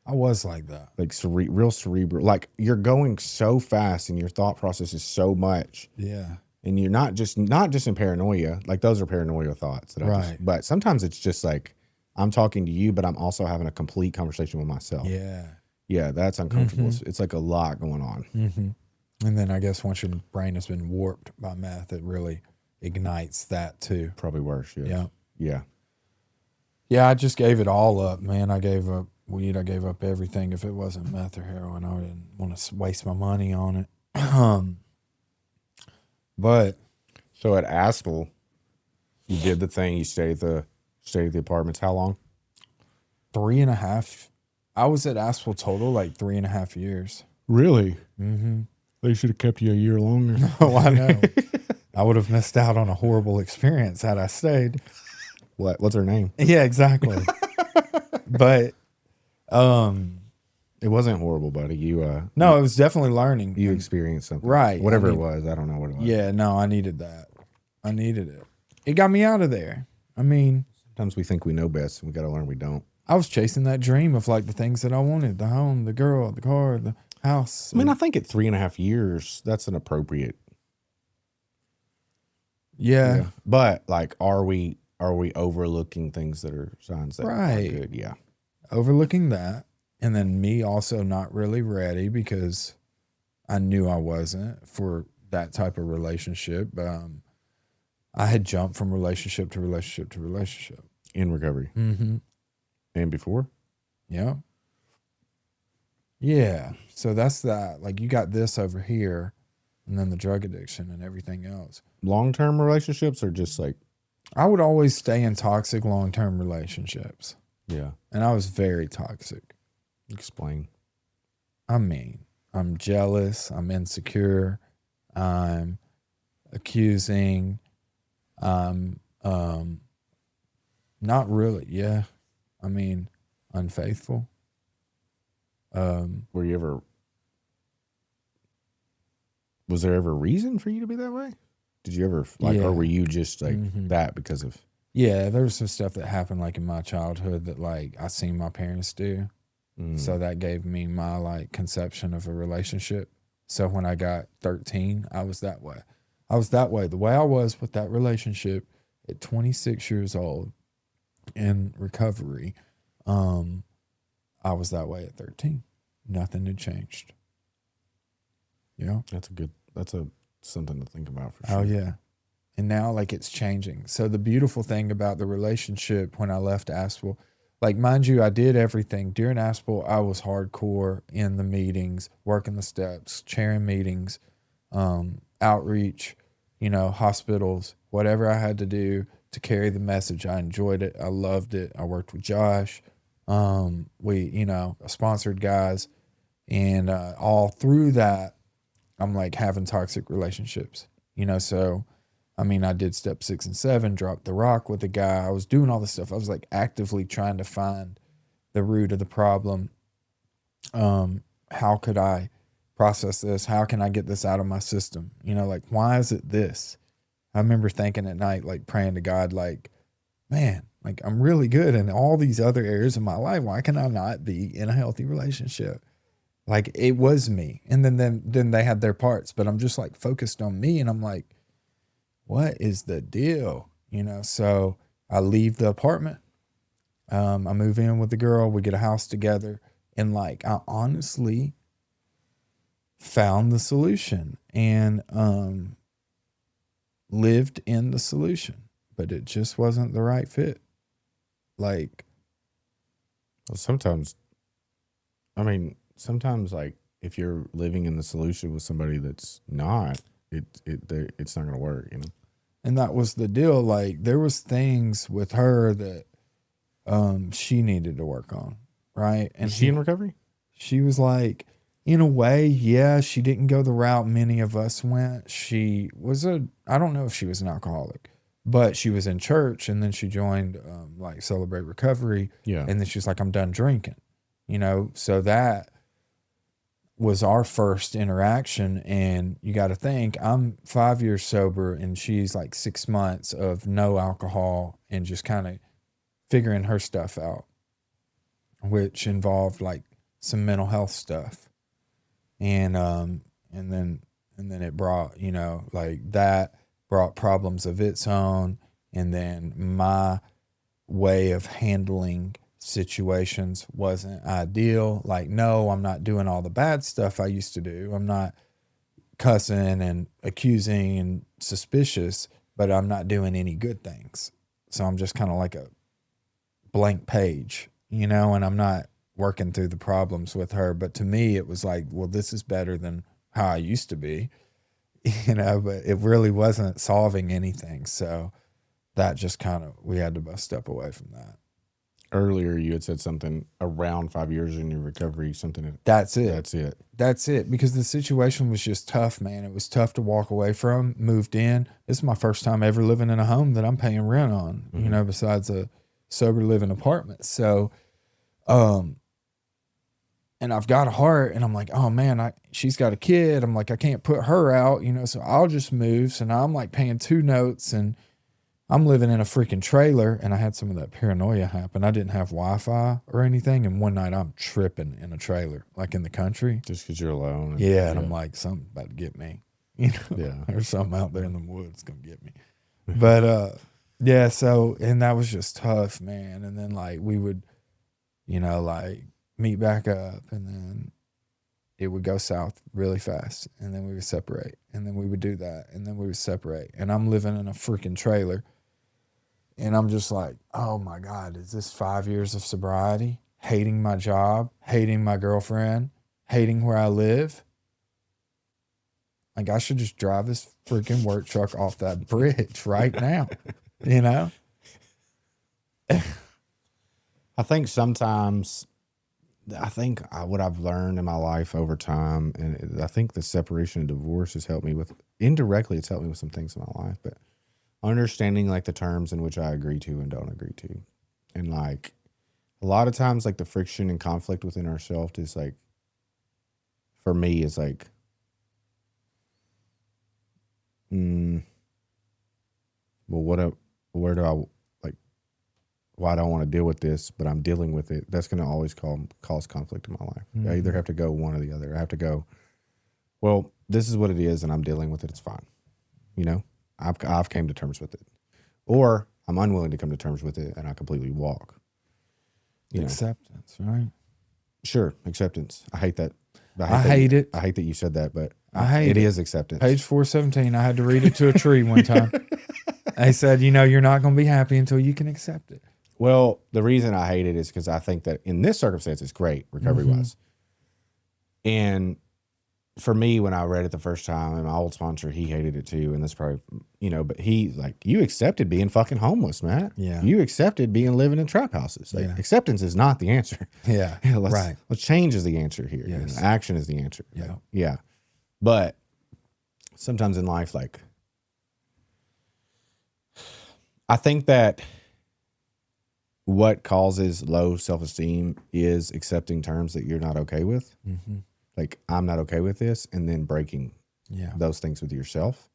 I was like that. Like real cerebral. Like, you're going so fast and your thought process is so much. Yeah. And you're not just in paranoia. Like, those are paranoia thoughts. But sometimes it's just like, I'm talking to you, but I'm also having a complete conversation with myself. Yeah. Yeah, that's uncomfortable. It's like a lot going on. And then I guess once your brain has been warped by meth, it really ignites that too. Probably worse. Yes. Yeah. Yeah. Yeah, I just gave it all up, man. I gave up weed. I gave up everything. If it wasn't meth or heroin, I didn't want to waste my money on it. But so at ASPEL, you did the thing. You stayed at the apartments. How long? 3.5. I was at ASPEL total like 3.5 years. Really? Mm-hmm. They should have kept you a year longer. Oh, I know. I would have missed out on a horrible experience had I stayed. What's her name? Yeah, exactly. But it wasn't horrible, buddy. You no, it was definitely learning. You experienced something. Right. Whatever it was. I don't know what it was. Yeah, no, I needed that. I needed it. It got me out of there. I mean, sometimes we think we know best and we got to learn we don't. I was chasing that dream of like the things that I wanted, the home, the girl, the car, the house. I mean, I think at 3.5 years, that's an appropriate. Yeah. But like, are we overlooking things that are signs that are good? Yeah. Overlooking that. And then me also not really ready because I knew I wasn't for that type of relationship. I had jumped from relationship to relationship to relationship. In recovery. Mm-hmm. And before? Yeah. Yeah. So that's that. Like, you got this over here and then the drug addiction and everything else. Long-term relationships or just like? I would always stay in toxic long-term relationships. Yeah. And I was very toxic. Explain. I mean, I'm jealous. I'm insecure. I'm accusing. I'm not really. Yeah. I mean, unfaithful. Were you ever? Was there ever a reason for you to be that way? Did you ever like, Yeah. or were you just like that because of? Yeah, there was some stuff that happened like in my childhood that like I seen my parents do. So that gave me my like conception of a relationship. So when I got 13, I was that way. I was that way. The way I was with that relationship at 26 years old in recovery, I was that way at 13. Nothing had changed. Yeah. That's something to think about for sure. Oh yeah. And now like it's changing. So the beautiful thing about the relationship when I left ASPEL, like mind you, I did everything. During ASPEL, I was hardcore in the meetings, working the steps, chairing meetings, outreach, hospitals, whatever I had to do to carry the message. I enjoyed it. I loved it. I worked with Josh. We, sponsored guys. And all through that, I'm like having toxic relationships, so I mean, I did step 6 and 7, dropped the rock with a guy. I was doing all this stuff. I was like actively trying to find the root of the problem. How could I process this? How can I get this out of my system? Like, why is it this? I remember thinking at night, like praying to God, like, man, like I'm really good in all these other areas of my life. Why can I not be in a healthy relationship? Like it was me. And then they had their parts, but I'm just like focused on me. And I'm like, what is the deal? So I leave the apartment. I move in with the girl. We get a house together. And like, I honestly found the solution and lived in the solution, but it just wasn't the right fit. Like, well, sometimes like if you're living in the solution with somebody that's not, it's not going to work, And that was the deal. Like there was things with her that she needed to work on, right? And is she in recovery? She was like, in a way, yeah, she didn't go the route many of us went. She was I don't know if she was an alcoholic, but she was in church and then she joined like Celebrate Recovery. Yeah. And then she's like, I'm done drinking, so that was our first interaction. And you got to think I'm 5 years sober and she's like 6 months of no alcohol and just kind of figuring her stuff out, which involved like some mental health stuff. And then it brought, like that brought problems of its own. And then my way of handling situations wasn't ideal. Like, no, I'm not doing all the bad stuff I used to do. I'm not cussing and accusing and suspicious, but I'm not doing any good things. So I'm just kind of like a blank page, and I'm not working through the problems with her. But to me, it was like, well, this is better than how I used to be, but it really wasn't solving anything. So that just kind of, we had to step away from that. Earlier, you had said something around 5 years in your recovery, something. That's it. Because the situation was just tough, man. It was tough to walk away from. Moved in. This is my first time ever living in a home that I'm paying rent on, besides a sober living apartment. So, and I've got a heart and I'm like, oh man, she's got a kid. I'm like, I can't put her out, so I'll just move. So now I'm like paying 2 notes and I'm living in a freaking trailer. And I had some of that paranoia happen. I didn't have Wi-Fi or anything. And one night I'm tripping in a trailer, like in the country. Just because you're alone. And I'm like, something's about to get me, Yeah. There's something out there in the woods going to get me. But, yeah. So, and that was just tough, man. And then like we would, like meet back up and then it would go south really fast. And then we would separate and then we would do that. And then we would separate and I'm living in a freaking trailer. And I'm just like, oh my God, is this 5 years of sobriety? Hating my job, hating my girlfriend, hating where I live. Like I should just drive this freaking work truck off that bridge right now, I think sometimes, what I've learned in my life over time, and I think the separation and divorce has helped me with, indirectly, it's helped me with some things in my life, but understanding like the terms in which I agree to and don't agree to. And like, a lot of times, like the friction and conflict within ourselves is like, for me, is like, well, where do I, like, why do I want to deal with this, but I'm dealing with it? That's going to always cause conflict in my life. Mm-hmm. I either have to go one or the other. I have to go, well, this is what it is, and I'm dealing with it. It's fine. You know, I've came to terms with it. Or I'm unwilling to come to terms with it, and I completely walk. Acceptance, right? Sure, acceptance. I hate that. I hate it. I hate that you said that, but I hate it is acceptance. Page 417, I had to read it to a tree one time. They said, you're not going to be happy until you can accept it. Well, the reason I hate it is because I think that in this circumstance, it's great recovery-wise. And for me, when I read it the first time, and my old sponsor, he hated it too. And that's probably, but he's like, you accepted being fucking homeless, Matt. Yeah. You accepted living in trap houses. Like, acceptance is not the answer. Yeah. Let's change is the answer here. Yes. Action is the answer. Yeah. Like, yeah. But sometimes in life, like, I think that what causes low self-esteem is accepting terms that you're not okay with. Mm-hmm. Like, I'm not okay with this, and then breaking those things with yourself.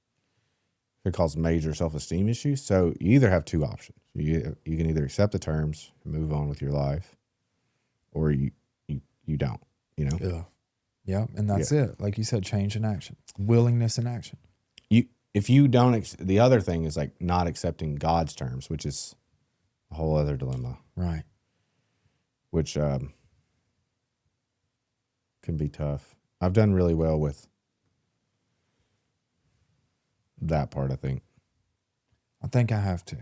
It causes major self-esteem issues. So you either have two options. You can either accept the terms and move on with your life, or you don't, Yeah. Yeah. And that's it. Like you said, change in action, willingness in action. If you don't, the other thing is like not accepting God's terms, which is a whole other dilemma. Right. Which can be tough. I've done really well with that part, I think. I think I have to.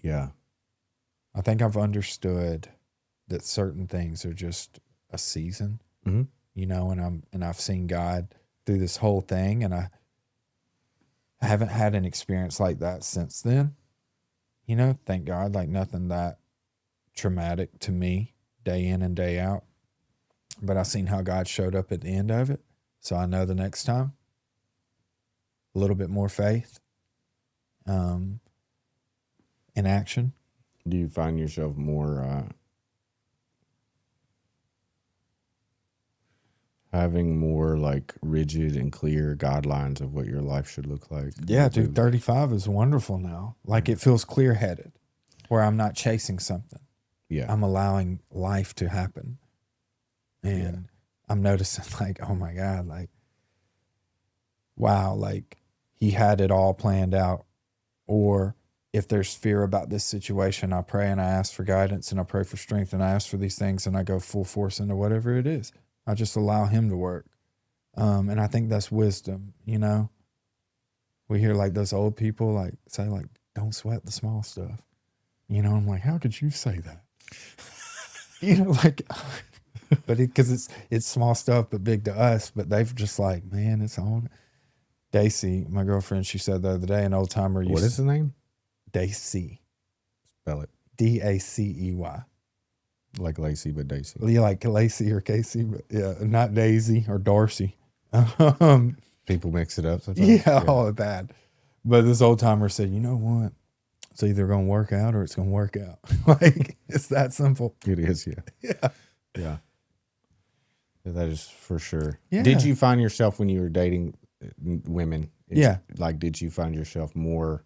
Yeah. I think I've understood that certain things are just a season, and I've seen God through this whole thing, and I haven't had an experience like that since then. Thank God, like nothing that traumatic to me day in and day out. But I've seen how God showed up at the end of it. So I know the next time, a little bit more faith in action. Do you find yourself more having more like rigid and clear guidelines of what your life should look like? Yeah, dude, 35 is wonderful now. Like it feels clear-headed where I'm not chasing something. Yeah. I'm allowing life to happen. And I'm noticing like, oh my God, like, wow, like he had it all planned out. Or if there's fear about this situation, I pray and I ask for guidance and I pray for strength and I ask for these things and I go full force into whatever it is. I just allow him to work. And I think that's wisdom, We hear like those old people like say like, don't sweat the small stuff. I'm like, how could you say that? But because it's small stuff, but big to us. But they've just like, man, it's on. Daisy, my girlfriend, she said the other day, an old timer. What is the name? Daisy. Spell it. Dacey. Like Lacey, but Daisy. Yeah, like Lacey or Casey, but yeah, not Daisy or Darcy. People mix it up sometimes. Yeah, all bad. But this old timer said, you know what? It's either going to work out or it's going to work out. Like, it's that simple. It is, yeah. Yeah. Yeah. That is for sure. Yeah. Did you find yourself when you were dating women? Yeah. Like, did you find yourself more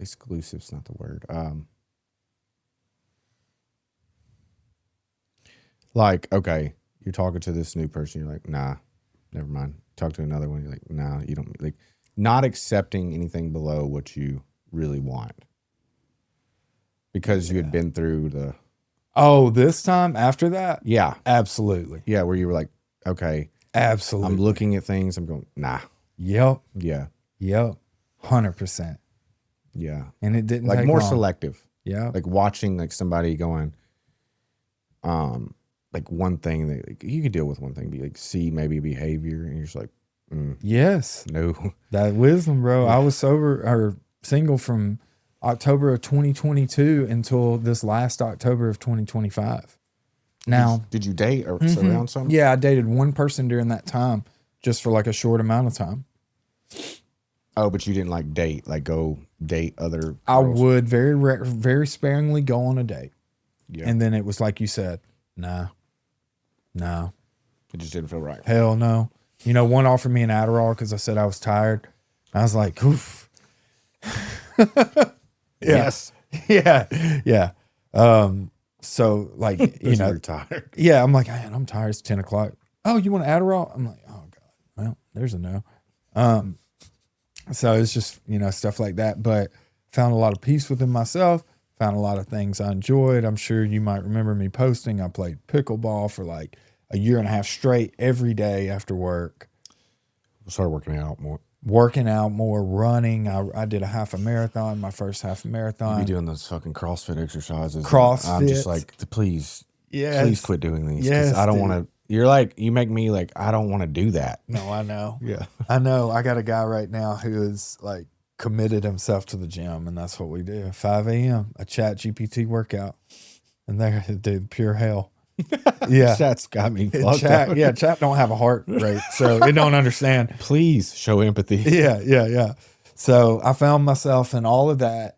exclusive's not the word. Like, okay, you're talking to this new person, you're like, nah, never mind. Talk to another one, you're like, nah, you don't, like, not accepting anything below what you really want. Because you had been through the... Oh, this time after that? Yeah. Absolutely. Yeah, where you were like, okay. Absolutely. I'm looking at things, I'm going, nah. Yep. Yeah. Yep. 100%. Yeah. And it didn't like take more long. Selective. Yeah. Like watching like somebody going, like one thing that like, you could deal with one thing, be like see maybe behavior, and you're just like, yes, no, that wisdom, bro. I was sober or single from October of 2022 until this last October of 2025. Now, did you date or surround someone? Yeah, I dated one person during that time, just for like a short amount of time. Oh, but you didn't like date, like go date other girls. I would very sparingly go on a date. Yeah. And then it was like you said, nah. It just didn't feel right. Hell no. You know, one offered me an Adderall because I said I was tired. I was like, oof. Yes. Yeah. So like, you know, you're tired. yeah, I'm like, man, I'm tired. It's 10 o'clock. Oh, you want Adderall? I'm like, oh God. Well, there's a no. So it's just, you know, stuff like that. But found a lot of peace within myself. Found a lot of things I enjoyed. I'm sure you might remember me posting. I played pickleball for like a year and a half straight every day after work. Started working out more. Running. I did a half a marathon, my first half a marathon. You be doing those fucking CrossFit exercises. CrossFit. I'm just like, please quit doing these. Yes, I don't want to. You're like, you make me like, I don't want to do that. No, I know. Yeah. I know. I got a guy right now who is like committed himself to the gym, and that's what we do. 5 a.m. a chat GPT workout, and they're dude, pure hell. Yeah, Chat's got me fucked chat. up. Yeah, chat don't have a heart rate, so it don't understand. Please show empathy. Yeah. So I found myself in all of that,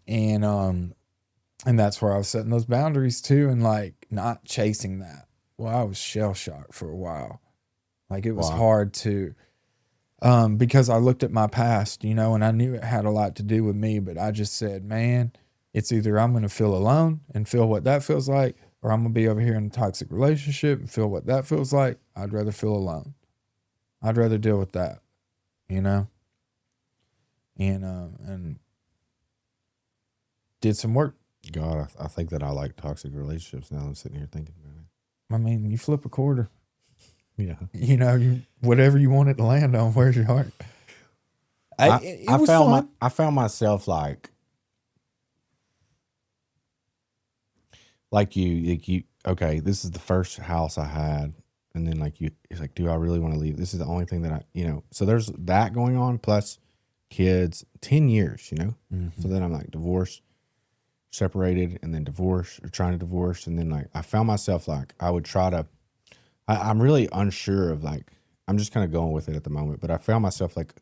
and that's where I was setting those boundaries too, and like not chasing that. Well, I was shell shocked for a while. Like it was hard to, because I looked at my past, you know, and I knew it had a lot to do with me, but I just said, man, it's either I'm going to feel alone and feel what that feels like, or I'm going to be over here in a toxic relationship and feel what that feels like. I'd rather feel alone. I'd rather deal with that, you know, and did some work. God, I think that I like toxic relationships now. I'm sitting here thinking about it. I mean, you flip a quarter. Yeah. You know, whatever you want it to land on, where's your heart? It was fun. I found myself like you, okay, this is the first house I had. And then like it's like, do I really want to leave? This is the only thing that so there's that going on, plus kids, 10 years, you know? Mm-hmm. So then I'm like divorced, separated, and then divorced, or trying to divorce. And then like, I found myself like, I would try to, I'm really unsure of like, I'm just kind of going with it at the moment, but I found myself like,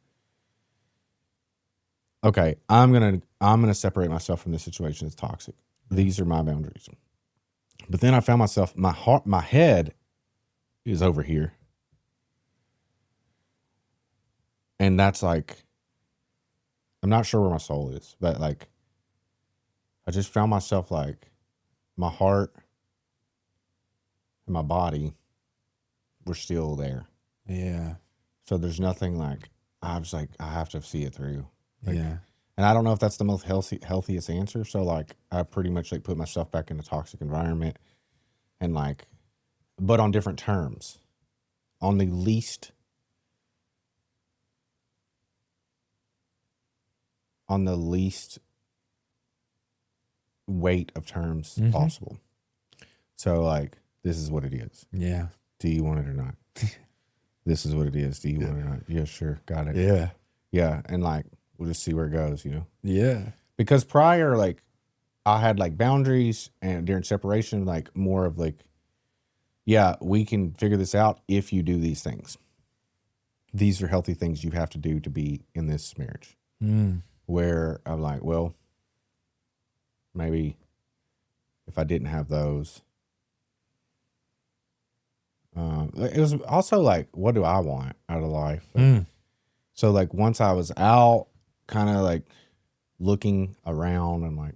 okay, I'm going to separate myself from this situation. It's toxic. These are my boundaries. But then I found myself, my head is over here. And that's like, I'm not sure where my soul is, but like, I just found myself like my heart and my body were still there. Yeah. So there's nothing like, I was like, I have to see it through. Like, yeah. And I don't know if that's the most healthiest answer. So like, I pretty much like put myself back in a toxic environment and like, but on different terms, on the least weight of terms possible. So like, this is what it is. Yeah. Do you want it or not? This is what it is. Do you want it or not? Yeah, sure. Got it. Yeah. Yeah. And like, we'll just see where it goes, you know? Yeah. Because prior, like, I had like boundaries, and during separation, like more of like, yeah, we can figure this out if you do these things. These are healthy things you have to do to be in this marriage. Where I'm like, well, maybe if I didn't have those. It was also like, what do I want out of life? So like once I was out, kind of like looking around and like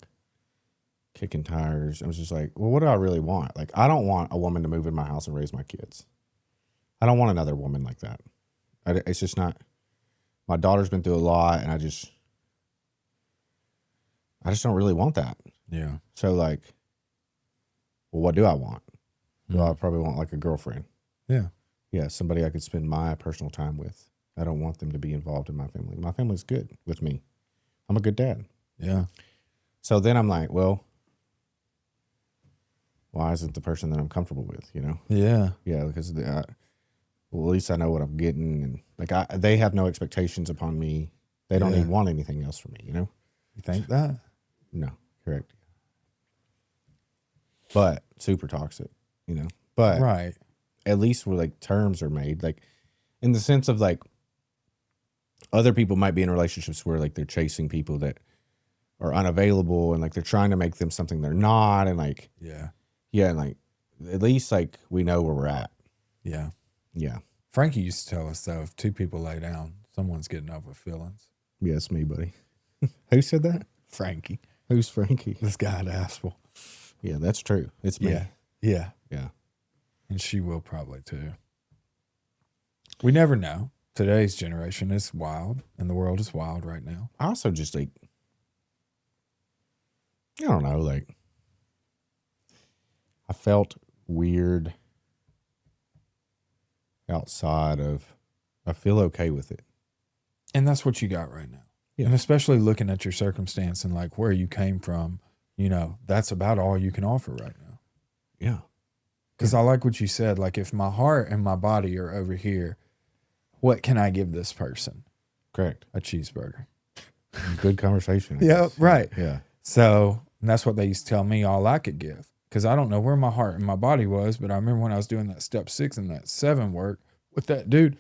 kicking tires, I was just like, well, what do I really want? Like, I don't want a woman to move in my house and raise my kids. I don't want another woman like that. It's just not, my daughter's been through a lot, and I just don't really want that. Yeah. So like, well, what do I want? Well, I probably want like a girlfriend. Yeah. Yeah, somebody I could spend my personal time with. I don't want them to be involved in my family. My family's good with me. I'm a good dad. Yeah. So then I'm like, well, why isn't the person that I'm comfortable with, you know? Yeah. Yeah, because well, at least I know what I'm getting. And like, they have no expectations upon me. They don't even want anything else from me, you know? You think that? No, correct. But super toxic, you know? But right. At least where like terms are made, like in the sense of like, other people might be in relationships where like they're chasing people that are unavailable and like they're trying to make them something they're not. And like, Yeah. and like, at least like we know where we're at. Yeah. Yeah. Frankie used to tell us, though, if two people lay down, someone's getting over feelings. Yes, me, buddy. Who said that? Frankie. Who's Frankie? This guy at ASPEL. Yeah, that's true. It's me. Yeah. Yeah. Yeah. And she will probably, too. We never know. Today's generation is wild, and the world is wild right now. I also just like, I don't know, like, I felt weird outside of, I feel okay with it. And that's what you got right now. Yeah. And especially looking at your circumstance and like where you came from, you know, that's about all you can offer right now. Yeah. Because I like what you said. Like, if my heart and my body are over here, what can I give this person? Correct. A cheeseburger. Good conversation. I Yeah, guess. right. Yeah. So, and that's what they used to tell me all I could give. Because I don't know where my heart and my body was, but I remember when I was doing that step 6 and that 7 work with that dude,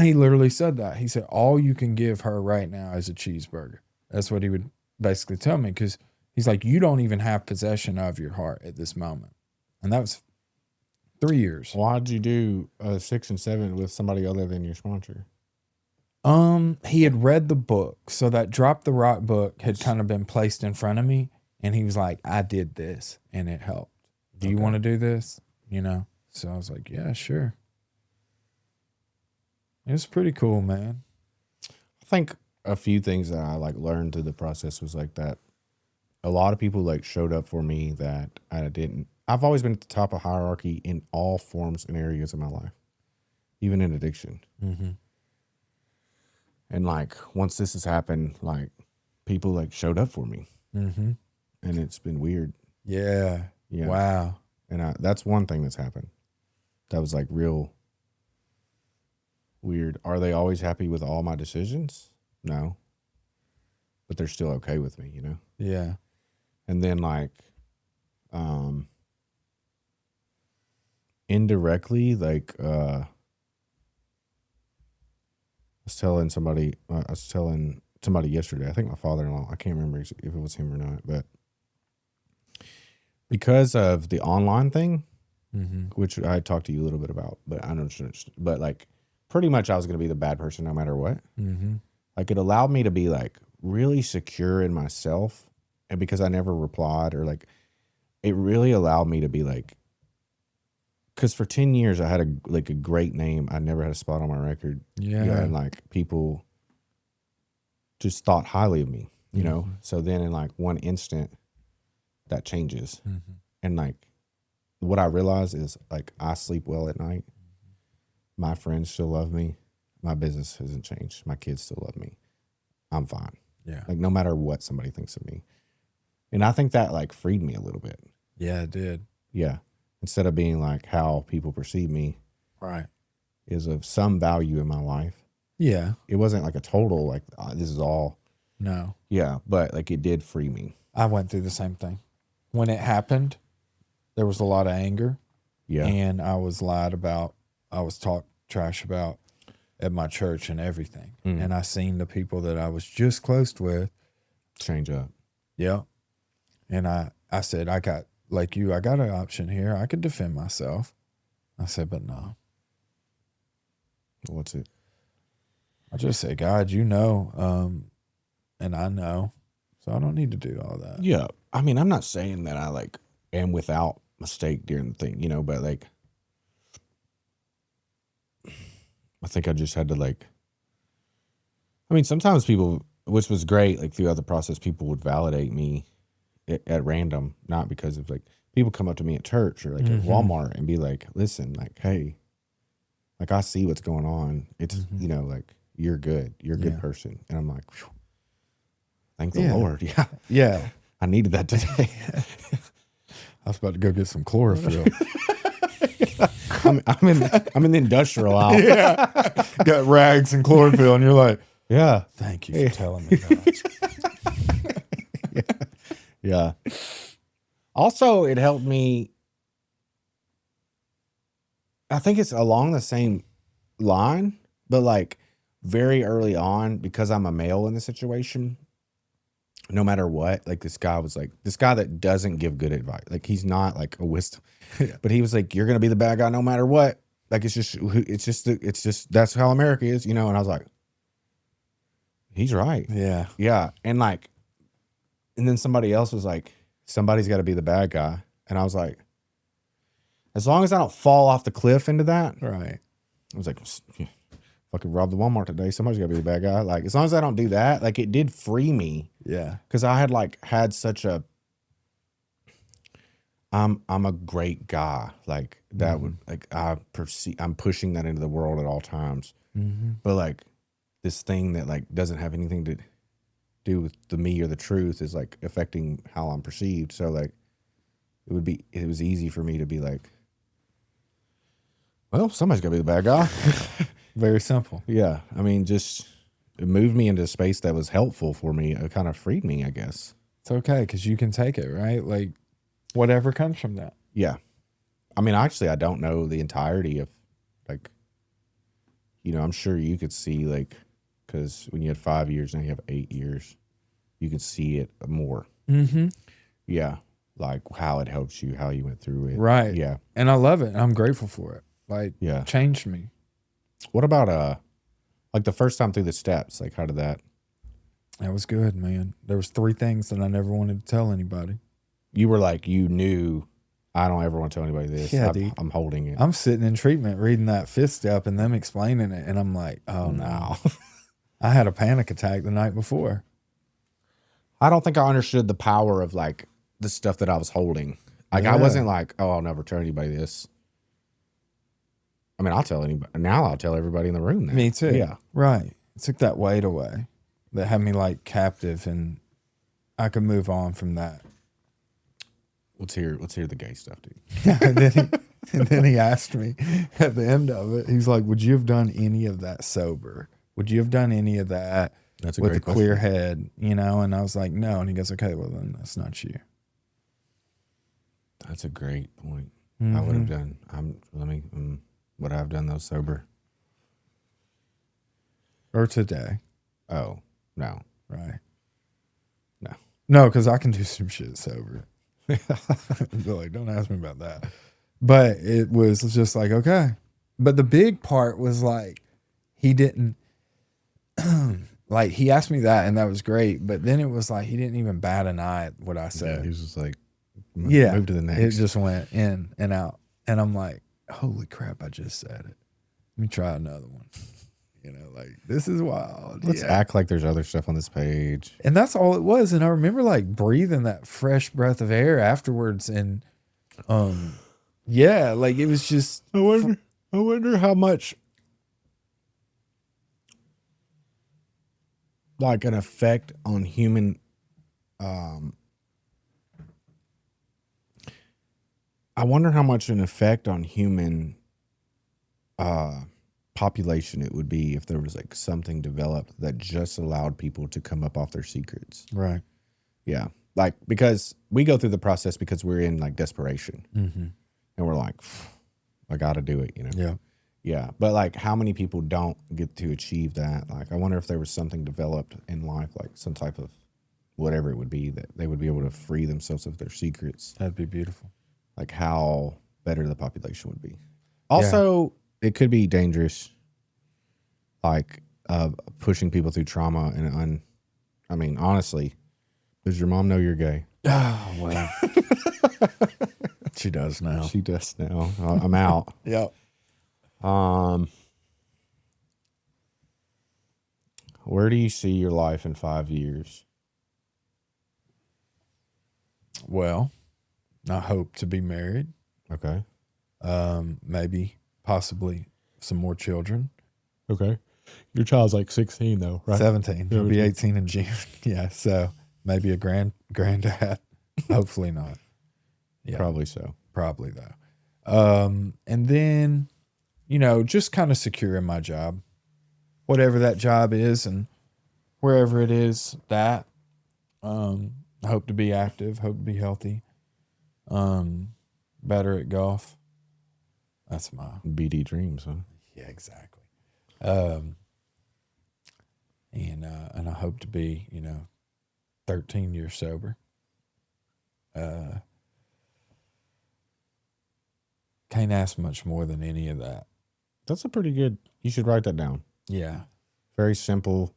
he literally said that. He said, all you can give her right now is a cheeseburger. That's what he would basically tell me, because he's like, you don't even have possession of your heart at this moment. And that was 3 years. Why'd you do 6 and 7 with somebody other than your sponsor? He had read the book. So that Drop the Rock book had kind of been placed in front of me. And he was like, I did this and it helped. Do you want to do this? You know? So I was like, yeah, sure. It was pretty cool, man. I think a few things that I like learned through the process was like that a lot of people like showed up for me that I didn't. I've always been at the top of hierarchy in all forms and areas of my life, even in addiction. Mm-hmm. And like once this has happened, like people like showed up for me, Mm-hmm. and it's been weird. Yeah. Yeah. Wow. And that's one thing that's happened. That was like real weird. Are they always happy with all my decisions? No. But they're still okay with me, you know? Yeah. And then like indirectly, like I was telling somebody yesterday, I think my father-in-law, I can't remember if it was him or not, but because of the online thing, Mm-hmm. which I talked to you a little bit about, but I don't, but like pretty much I was going to be the bad person no matter what. Mm-hmm. Like it allowed me to be like really secure in myself, and because I never replied, or like it really allowed me to be like, because for 10 years I had a great name. I never had a spot on my record. Yeah. And like people just thought highly of me, you know? Mm-hmm. So then in like one instant that changes. Mm-hmm. And like what I realize is like I sleep well at night. My friends still love me. My business hasn't changed. My kids still love me. I'm fine. Yeah. Like no matter what somebody thinks of me. And I think that like freed me a little bit. Yeah, it did. Yeah. Instead of being like how people perceive me Right. is of some value in my life. Yeah. It wasn't like a total like this is all. No. Yeah, but like it did free me. I went through the same thing. When it happened, there was a lot of anger. Yeah. And I was lied about. I was talked trash about at my church and everything. Mm. And I seen the people that I was just close with. Change up. Yeah. And I said, I got an option here. I could defend myself. I said, but no. What's it? I just said, God, you know, and I know. So I don't need to do all that. Yeah. I mean, I'm not saying that I like am without mistake during the thing, you know, but like I think I just had to like, I mean, sometimes people, which was great, like throughout the process, people would validate me at random, not because of like, people come up to me at church or like at Walmart and be like, listen, like, hey, like I see what's going on. It's, you know, like you're good. You're a good person. And I'm like, phew, thank the Lord. Yeah. Yeah. I needed that today. I was about to go get some chlorophyll. I'm in the industrial aisle. Yeah. Got rags and chlorophyll, and you're like, Yeah. thank you for telling me that. Yeah. Also, it helped me. I think it's along the same line, but like very early on, because I'm a male in the situation, no matter what, like this guy that doesn't give good advice. Like he's not like a wisdom, but he was like, you're going to be the bad guy no matter what. Like, it's just, that's how America is, you know? And I was like, he's right. Yeah. Yeah. And like, and then somebody else was like, somebody's got to be the bad guy. And I was like, as long as I don't fall off the cliff into that. Right. I was like, fucking robbed the Walmart today. Somebody's got to be the bad guy. Like, as long as I don't do that, like, it did free me. Yeah. Because I had like had such a, I'm a great guy. Like that would, like, I'm pushing that into the world at all times. But like this thing that like doesn't have anything to do with the me or the truth is like affecting how I'm perceived. So like it was easy for me to be like, well, somebody's got to be the bad guy. Very simple. Yeah. I mean, just it moved me into a space that was helpful for me. It kind of freed me, I guess. It's okay because you can take it, right? Like whatever comes from that. Yeah. I mean, actually, I don't know the entirety of like, you know, I'm sure you could see like, because when you had 5 years, now you have 8 years, you can see it more. Mm-hmm. Yeah. Like how it helps you, how you went through it. Right. Yeah. And I love it. I'm grateful for it. Like, Yeah. changed me. What about like the first time through the steps? Like, how did that? That was good, man. There was 3 things that I never wanted to tell anybody. You were like, you knew, I don't ever want to tell anybody this. Yeah, dude. I'm holding it. I'm sitting in treatment reading that 5th step and them explaining it, and I'm like, oh no. I had a panic attack the night before. I don't think I understood the power of like the stuff that I was holding. Like I wasn't like, oh, I'll never tell anybody this. I mean, I'll tell anybody now. I'll tell everybody in the room that. Me too. Yeah. Right. It took that weight away that had me like captive, and I could move on from that. Let's hear the gay stuff, dude. and then he asked me at the end of it, he's like, would you have done any of that sober? Would you have done any of that with a clear head? You know? And I was like, no. And he goes, okay, well then that's not you. That's a great point. I would have done. Would I have done those sober? Or today. Oh, no. Right. No. No, because I can do some shit sober. They're like, don't ask me about that. But it was just like, okay. But the big part was like, he didn't, like, he asked me that, and that was great. But then it was like, he didn't even bat an eye at what I said. Yeah, he was just like, move to the next. It just went in and out. And I'm like, holy crap, I just said it. Let me try another one. You know, like, this is wild. Let's act like there's other stuff on this page. And that's all it was. And I remember like breathing that fresh breath of air afterwards. And yeah, like it was just. I wonder how much like an effect on human I wonder how much an effect on human population it would be if there was like something developed that just allowed people to come up off their secrets. Right. Yeah. Like, because we go through the process because we're in like desperation and we're like, I got to do it, you know? Yeah. Yeah. But like, how many people don't get to achieve that? Like, I wonder if there was something developed in life, like some type of whatever it would be, that they would be able to free themselves of their secrets. That'd be beautiful. Like how better the population would be. Also, it could be dangerous, like pushing people through trauma. And I mean, honestly, does your mom know you're gay? Oh, well. She does now. She does now. I'm out. Yep. Where do you see your life in 5 years? Well, I hope to be married. Okay. Maybe, possibly some more children. Okay. Your child's like 16 though, right? 17. He'll be 18 in June. Yeah. So maybe a granddad. Hopefully not. Yeah. Probably so. Probably though. And then, you know, just kind of securing my job, whatever that job is and wherever it is that, I hope to be active, hope to be healthy, better at golf. That's my BD dreams, huh? Yeah, exactly. and I hope to be 13 years sober. Can't ask much more than any of that. That's a pretty good. You should write that down. Yeah. Very simple.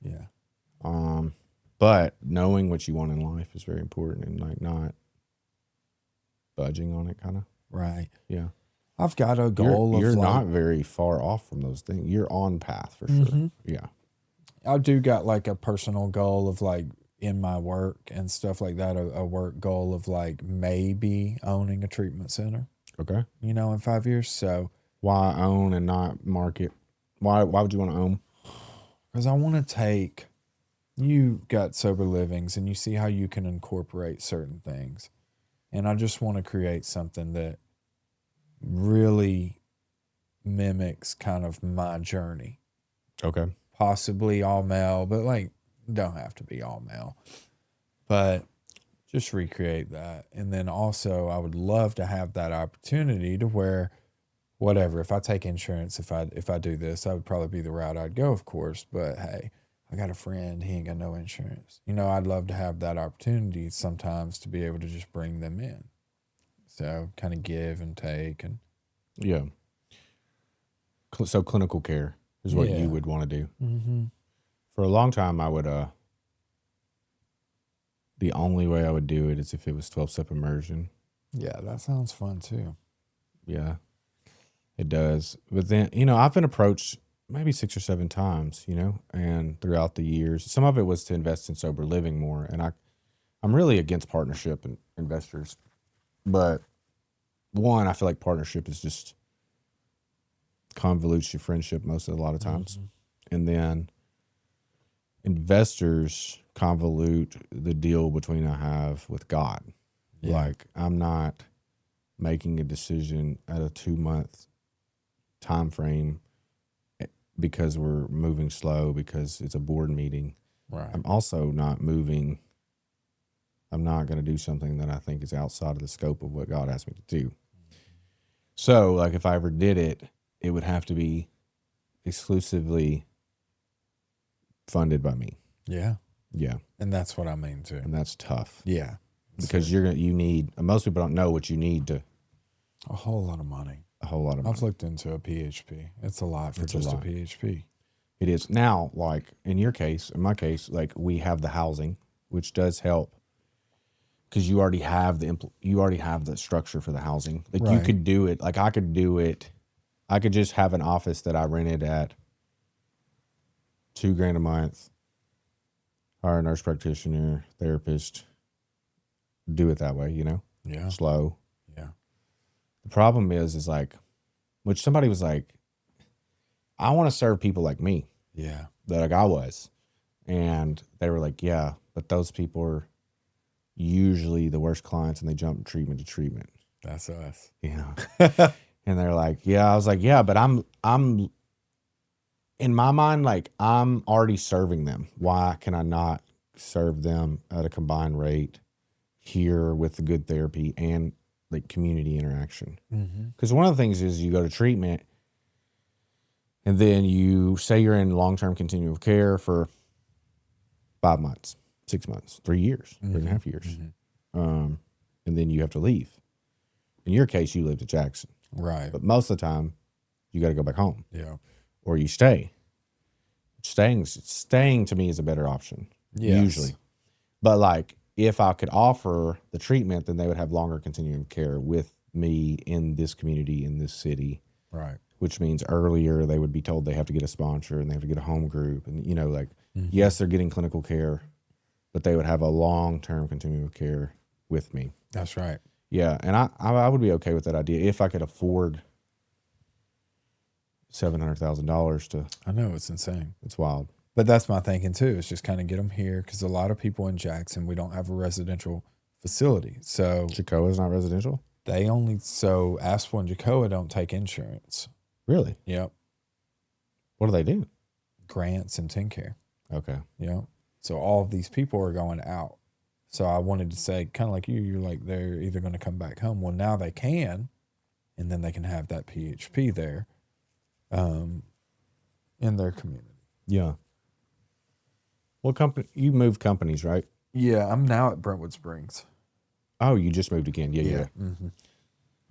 Yeah. But knowing what you want in life is very important, and like not budging on it, kind of. Right. Yeah. I've got a goal You're of not very far off from those things. You're on path for sure. Yeah. I do got like a personal goal of like in my work and stuff like that, a work goal of like maybe owning a treatment center, Okay. in 5 years. So Why own and not market? Why would you want to own? because I want to take, you got sober livings and you see how you can incorporate certain things. And I just want to create something that really mimics kind of my journey. Okay. Possibly all male, but like don't have to be all male. But just recreate that. And then also I would love to have that opportunity to where whatever, if I take insurance, if I do this, that would probably be the route I'd go, of course. But hey, I got a friend, he ain't got no insurance. I'd love to have that opportunity sometimes to be able to just bring them in. So kind of give and take and Yeah. So clinical care is what you would want to do. Mm-hmm. For a long time, I would, the only way I would do it is if it was 12-step immersion. Yeah, that sounds fun too. Yeah, it does. But then, I've been approached maybe 6 or 7 times, and throughout the years, some of it was to invest in sober living more. And I'm really against partnership and investors. But one, I feel like partnership is just convolutes your friendship a lot of times. Mm-hmm. And then investors convolute the deal between I have with God. Yeah. Like I'm not making a decision at a 2-month time frame because we're moving slow because it's a board meeting. Right. I'm also not moving. I'm not going to do something that I think is outside of the scope of what God asked me to do. So like if I ever did it, it would have to be exclusively funded by me. Yeah. Yeah. And that's what I mean too. And that's tough. Yeah. Because you need, most people don't know what you need to. A whole lot of money. A whole lot of money. I've looked into a PHP. It's a lot for just a PHP. It is. Now, like in your case, in my case, like we have the housing, which does help because you already have the structure for the housing. Like you could do it. Like I could do it. I could just have an office that I rented at $2,000 a month, hire a nurse practitioner, therapist, do it that way, Yeah. Slow. Yeah. The problem is like, which somebody was like, I want to serve people like me. Yeah. Like I was. And they were like, yeah, but those people are usually the worst clients and they jump treatment to treatment. That's us. And they're like, yeah. I was like, yeah, but I'm in my mind, like I'm already serving them. Why can I not serve them at a combined rate here with the good therapy and like community interaction? Because one of the things is you go to treatment and then you say you're in long-term continuum of care for 5 months, 6 months, 3 years, 3.5 years. And then you have to leave. In your case, you lived at Jackson. Right. But most of the time, you got to go back home. Yeah. Or you stay. Staying to me is a better option. Yes. Usually. But like if I could offer the treatment, then they would have longer continuum of care with me in this community, in this city. Right. Which means earlier they would be told they have to get a sponsor and they have to get a home group. And, yes, they're getting clinical care, but they would have a long-term continuum of care with me. That's right. Yeah. And I would be okay with that idea if I could afford $700,000 to. I know, it's insane. It's wild. But that's my thinking too. It's just kind of get them here because a lot of people in Jackson, we don't have a residential facility. So Jacoa's not residential? So ASPEL and Jacoa don't take insurance. Really? Yep. What do they do? Grants and TennCare. Okay. Yep. So all of these people are going out. So I wanted to say, kind of like you're like, they're either going to come back home. Well, now they can, and then they can have that PHP there in their community. Yeah. What company? You moved companies, right? Yeah, I'm now at Brentwood Springs. Oh, you just moved again. Yeah. Mm-hmm.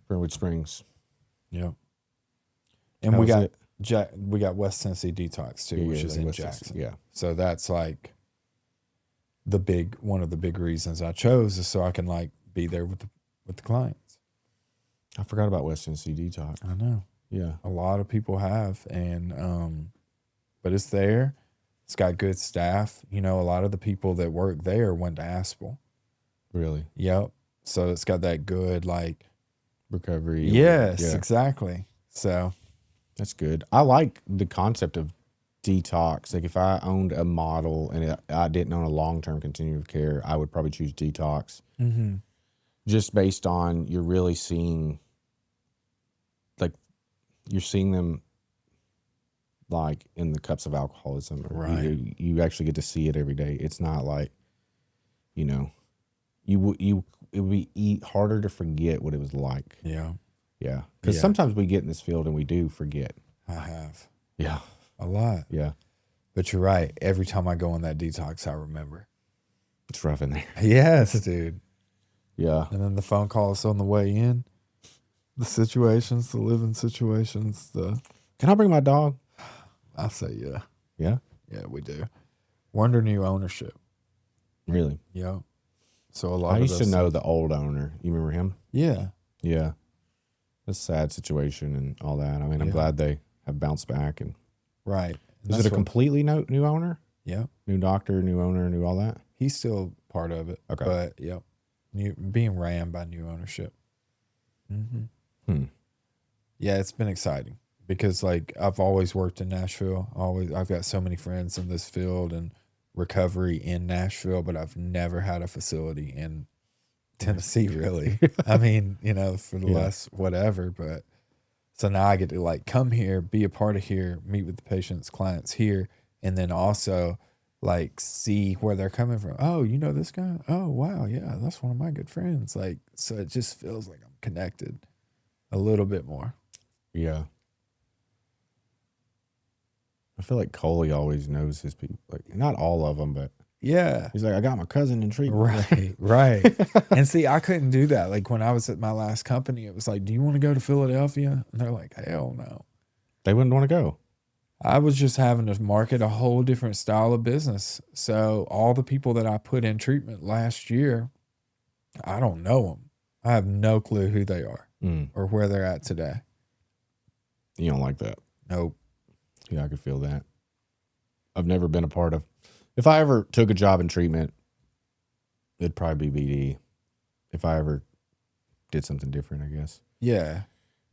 Brentwood Springs. Yeah. And How's it? we got West Tennessee Detox too, which is like in West Jackson. Tennessee, yeah. So that's like one of the big reasons I chose is so I can like be there with the clients. I forgot about West Tennessee Detox. I know. Yeah. A lot of people have, and but it's there. It's got good staff. You know, a lot of the people that work there went to ASPEL. Really? Yep. So it's got that good like Recovery. Yes, Yeah. exactly. So That's good. I like the concept of detox. Like if I owned a model and I didn't own a long-term continuum of care, I would probably choose detox. mm-hmm. Just based on you're really seeing, like, you're seeing them like in the cups of alcoholism. Right. You actually get to see it every day. It's not like, you know, it would be harder to forget what it was like. Yeah. Yeah. Because sometimes we get in this field and we do forget. I have. Yeah. A lot. Yeah. But you're right. Every time I go on that detox, I remember. It's rough in there. Yes, dude. Yeah. And then the phone calls on the way in, the situations, the living situations, Can I bring my dog? I say yeah. Yeah. Yeah, we do. We're under new ownership. Really? Yeah. So a lot I of used to those know things- the old owner. You remember him? Yeah. Yeah. It's a sad situation and all that. I mean, I'm Yeah. glad they have bounced back. And Right. And is it that's a completely new owner? Yeah. New doctor, new owner, new all that? He's still part of it. Okay. But yep. Being ran by new ownership. Mm-hmm. Yeah, it's been exciting because like I've always worked in Nashville. I've got so many friends in this field and recovery in Nashville, but I've never had a facility in Tennessee really. I mean, you know, for the last whatever, but so now I get to like come here, be a part of here, meet with the patients, clients here, and then also like see where they're coming from. Oh, you know this guy? Oh, wow, yeah, that's one of my good friends. Like, so it just feels like I'm connected a little bit more. Yeah. I feel like Coley always knows his people. Like, not all of them, but Yeah. he's like, I got my cousin in treatment. Right. And see, I couldn't do that. Like when I was at my last company, it was like, do you want to go to Philadelphia? And they're like, hell no. They wouldn't want to go. I was just having to market a whole different style of business. So all the people that I put in treatment last year, I don't know them. I have no clue who they are or where they're at today. You don't like that. Nope. Yeah, I could feel that. I've never been a part of. If I ever took a job in treatment, it'd probably be BD. If I ever did something different, I guess. Yeah.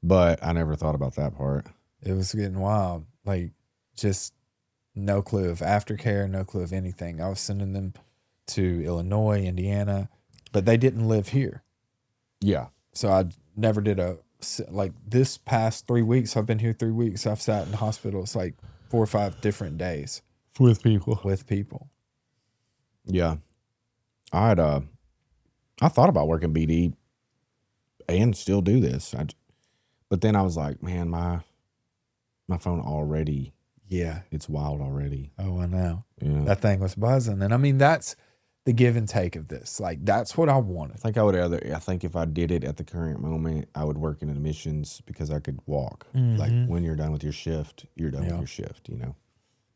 But I never thought about that part. It was getting wild. Like just no clue of aftercare, no clue of anything. I was sending them to Illinois, Indiana, but they didn't live here. Yeah. So I never did like this past 3 weeks, I've been here 3 weeks. I've sat in hospitals like 4 or 5 different days With people. Yeah. I thought about working BD and still do this. But then I was like, man, my phone already, it's wild already. Oh, I know. Yeah. That thing was buzzing. And I mean, that's the give and take of this. Like, that's what I wanted. I think if I did it at the current moment, I would work in admissions because I could walk. Like when you're done with your shift, you're done with your shift, you know.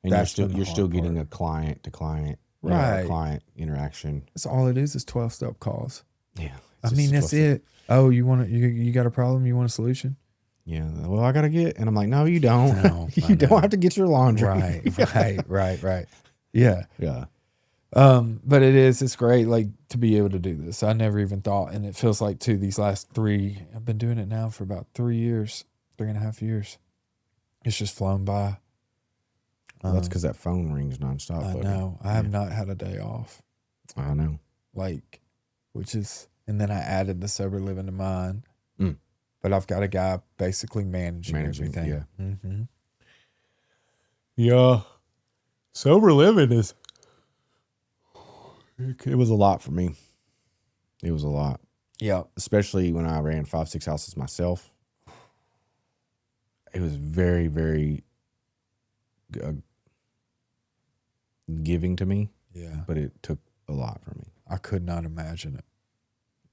And you're still getting a client to client, client interaction. That's all it is 12-step calls. Yeah. I mean, that's it. Oh, you got a problem? You want a solution? Yeah. Well, I gotta get, and I'm like, no, you don't. No, you don't have to get your laundry. Right. Yeah. Yeah. But it's great, like, to be able to do this. I never even thought, and it feels like too, these last 3, I've been doing it now for about 3 years, 3.5 years. It's just flown by. Well, that's because that phone rings nonstop. I know. I have not had a day off. I know. Like, and then I added the sober living to mine. But I've got a guy basically managing everything. Yeah. Mm-hmm. Yeah. Sober living it was a lot for me. It was a lot. Yeah. Especially when I ran 5-6 houses myself. It was very, very giving to me, Yeah. but it took a lot from me. I could not imagine it.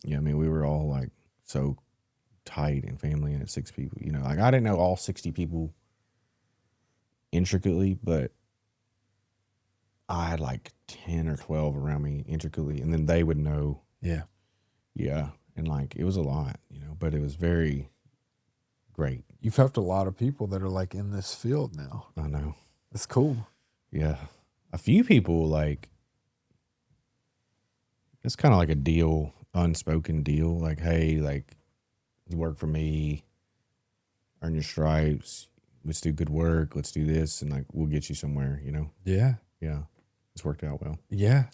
Yeah, I mean, we were all like so tight in family and at 6 people, you know, like I didn't know all 60 people intricately, but I had like 10 or 12 around me intricately, and then they would know. Yeah. Yeah. And like, it was a lot, you know, but it was very great. You've helped a lot of people that are like in this field now. I know. It's cool. Yeah. A few people, like, it's kind of like a deal, unspoken deal. Like, hey, like, you work for me, earn your stripes, let's do good work, let's do this, and like, we'll get you somewhere, you know? Yeah. Yeah. It's worked out well. Yeah.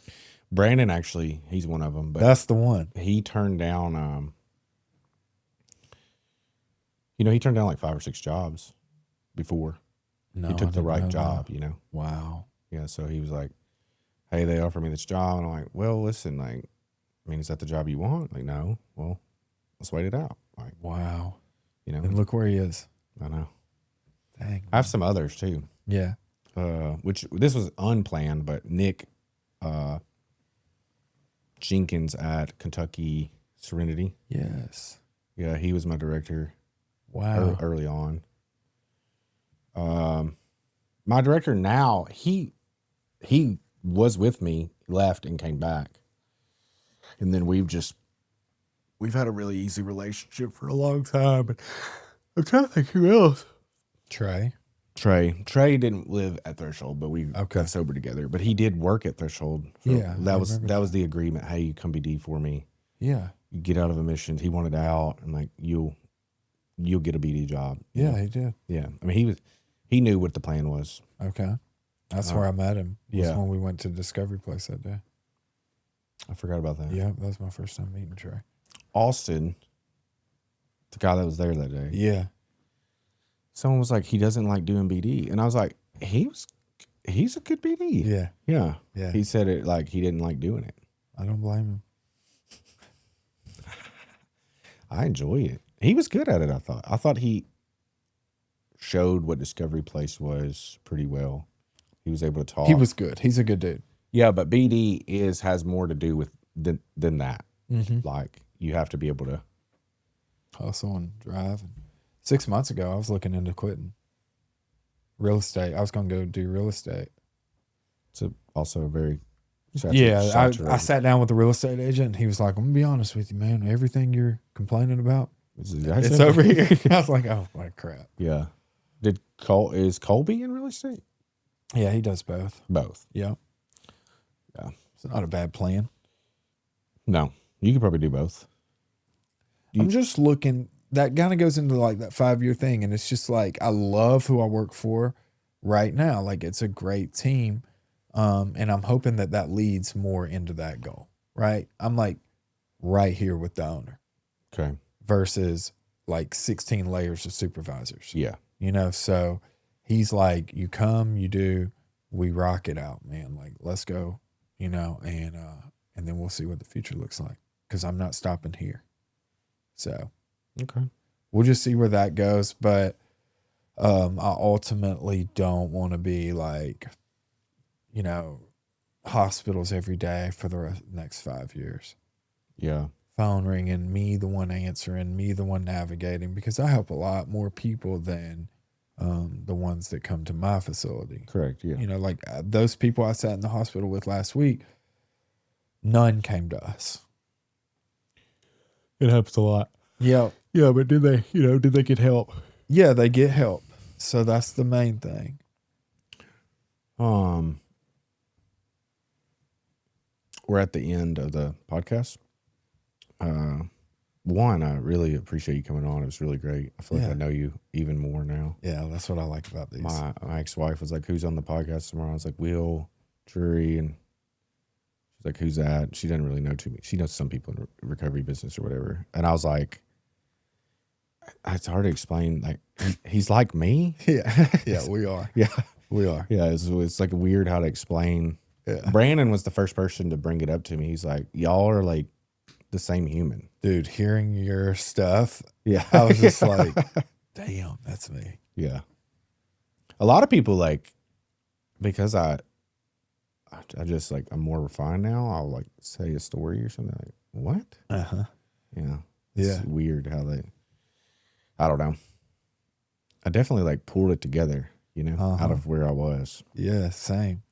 Brandon, actually, he's one of them, but That's the one. he turned down, you know, he turned down like 5 or 6 jobs before. No, He took the I didn't right know job, that. you know? Wow. Yeah, so he was like, hey, they offered me this job. And I'm like, well, listen, like, I mean, is that the job you want? Like, no. Well, let's wait it out. Like, Wow. you know, And look where he is. I know. Dang. I have some others too, Yeah. which this was unplanned, but Nick Jenkins at Kentucky Serenity. Yes. Yeah, he was my director Wow. early on. My director now, he was with me, left and came back. And then we've had a really easy relationship for a long time. But I'm trying to think who else. Trey. Trey didn't live at Threshold, but we got sober together. But he did work at Threshold. Yeah, that was the agreement. Hey, you come be D for me. Yeah. You get out of emissions. He wanted out, and like you'll get a BD job. Yeah, know? he did. Yeah. I mean, he knew what the plan was. Okay. That's where I met him. Yeah. When we went to Discovery Place that day. I forgot about that. Yeah, that was my first time meeting Trey. Austin, the guy that was there that day. Yeah. Someone was like, he doesn't like doing BD, and I was like, he's a good BD. Yeah. Yeah. Yeah. He said it like he didn't like doing it. I don't blame him. I enjoy it. He was good at it, I thought. I thought he showed what Discovery Place was pretty well. He was able to talk. He was good. He's a good dude. Yeah, but BD has more to do with than that. Mm-hmm. Like, you have to be able to Hustle and drive. And 6 months ago, I was looking into quitting real estate. I was going to go do real estate. It's also a very I sat down with the real estate agent, and he was like, I'm going to be honest with you, man. Everything you're complaining about, it's over here. I was like, oh, my crap. Yeah. Is Colby in real estate? Yeah, he does both. Both. Yeah. Yeah. It's not a bad plan. No, you could probably do both. I'm just looking, that kind of goes into like that 5-year thing. And it's just like, I love who I work for right now. Like, it's a great team. And I'm hoping that leads more into that goal, right? I'm like right here with the owner. Okay. Versus like 16 layers of supervisors. Yeah. You know, so he's like, you come, you do, we rock it out, man. Like, let's go, you know, and then we'll see what the future looks like. Cause I'm not stopping here. So, okay. We'll just see where that goes. But, I ultimately don't want to be like, you know, hospitals every day for the next 5 years. Yeah. Phone ringing, me the one answering, me the one navigating, because I help a lot more people than the ones that come to my facility. Correct. Yeah. You know, like those people I sat in the hospital with last week, none came to us. It helps a lot. Yeah. Yeah, but did they get help? Yeah, they get help. So that's the main thing. We're at the end of the podcast. One, I really appreciate you coming on. It was really great. I feel like I know you even more now. Yeah, that's what I like about these. My ex-wife was like, who's on the podcast tomorrow? I was like, Will, Drury, and she's like, who's that? She doesn't really know too much. She knows some people in the recovery business or whatever. And I was like, it's hard to explain. Like, he's like me. Yeah. Yeah, we are. Yeah. We are. Yeah, it's like weird how to explain. Yeah. Brandon was the first person to bring it up to me. He's like, y'all are like the same human. Dude, hearing your stuff, Yeah. I was just like, damn, that's me. Yeah. A lot of people, like, because I just like, I'm more refined now. I'll like say a story or something like, what? Uh-huh. Yeah. It's Yeah. weird how I don't know. I definitely like pulled it together, out of where I was. Yeah, same.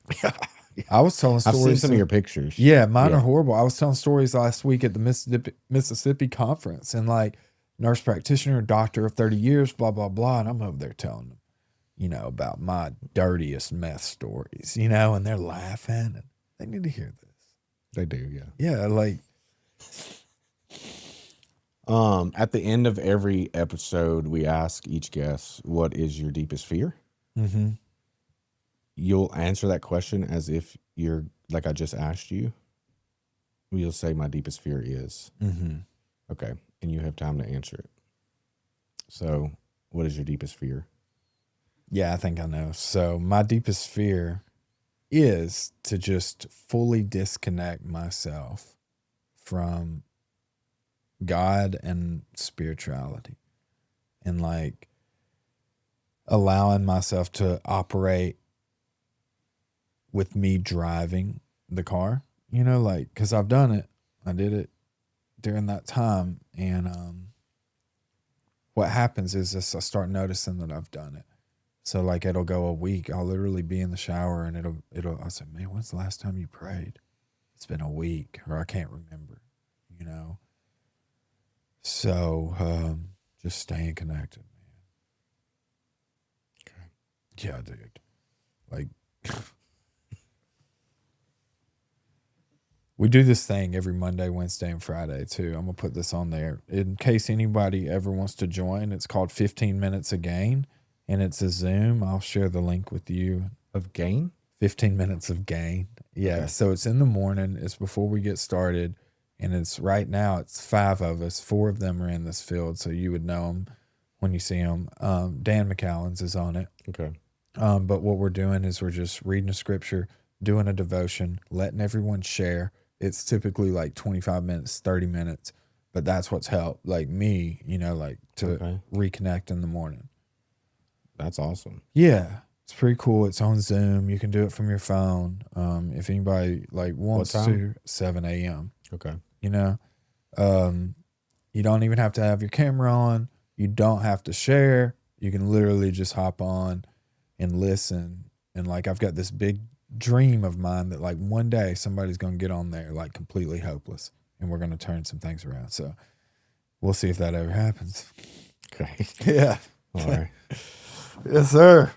I was telling stories. I've seen some of your pictures. Yeah, mine are horrible. I was telling stories last week at the Mississippi conference, and like nurse practitioner, doctor of 30 years, blah, blah, blah. And I'm over there telling them, about my dirtiest meth stories, and they're laughing, and they need to hear this. They do, yeah. Yeah, like. At the end of every episode, we ask each guest, what is your deepest fear? Mm-hmm. You'll answer that question as if you're like I just asked you. You'll say my deepest fear is. Mm-hmm. Okay. And you have time to answer it. So what is your deepest fear? Yeah, I think I know. So my deepest fear is to just fully disconnect myself from God and spirituality, and like allowing myself to operate with me driving the car, like, because I've done it. I did it during that time. And what happens is this, I start noticing that I've done it. So like it'll go a week. I'll literally be in the shower and I'll say, man, when's the last time you prayed? It's been a week, or I can't remember, So just staying connected, man. Okay. Yeah, dude. Like we do this thing every Monday, Wednesday, and Friday too. I'm gonna put this on there in case anybody ever wants to join. It's called 15 Minutes of Gain, and it's a Zoom. I'll share the link with you. Of gain? 15 Minutes of Gain. Yeah. Okay. So it's in the morning. It's before we get started. And it's right now, it's 5 of us. 4 of them are in this field, so you would know them when you see them. Dan McCallens is on it. Okay. But what we're doing is we're just reading a scripture, doing a devotion, letting everyone share. It's typically like 25 minutes, 30 minutes, but that's what's helped, like me, like to reconnect in the morning. That's awesome. Yeah. It's pretty cool. It's on Zoom. You can do it from your phone. If anybody like wants to, 7 a.m. Okay. You don't even have to have your camera on. You don't have to share. You can literally just hop on and listen. And like, I've got this big dream of mine that like one day somebody's going to get on there like completely hopeless, and we're going to turn some things around. So we'll see if that ever happens. Okay. Yeah. All right. Yes, sir.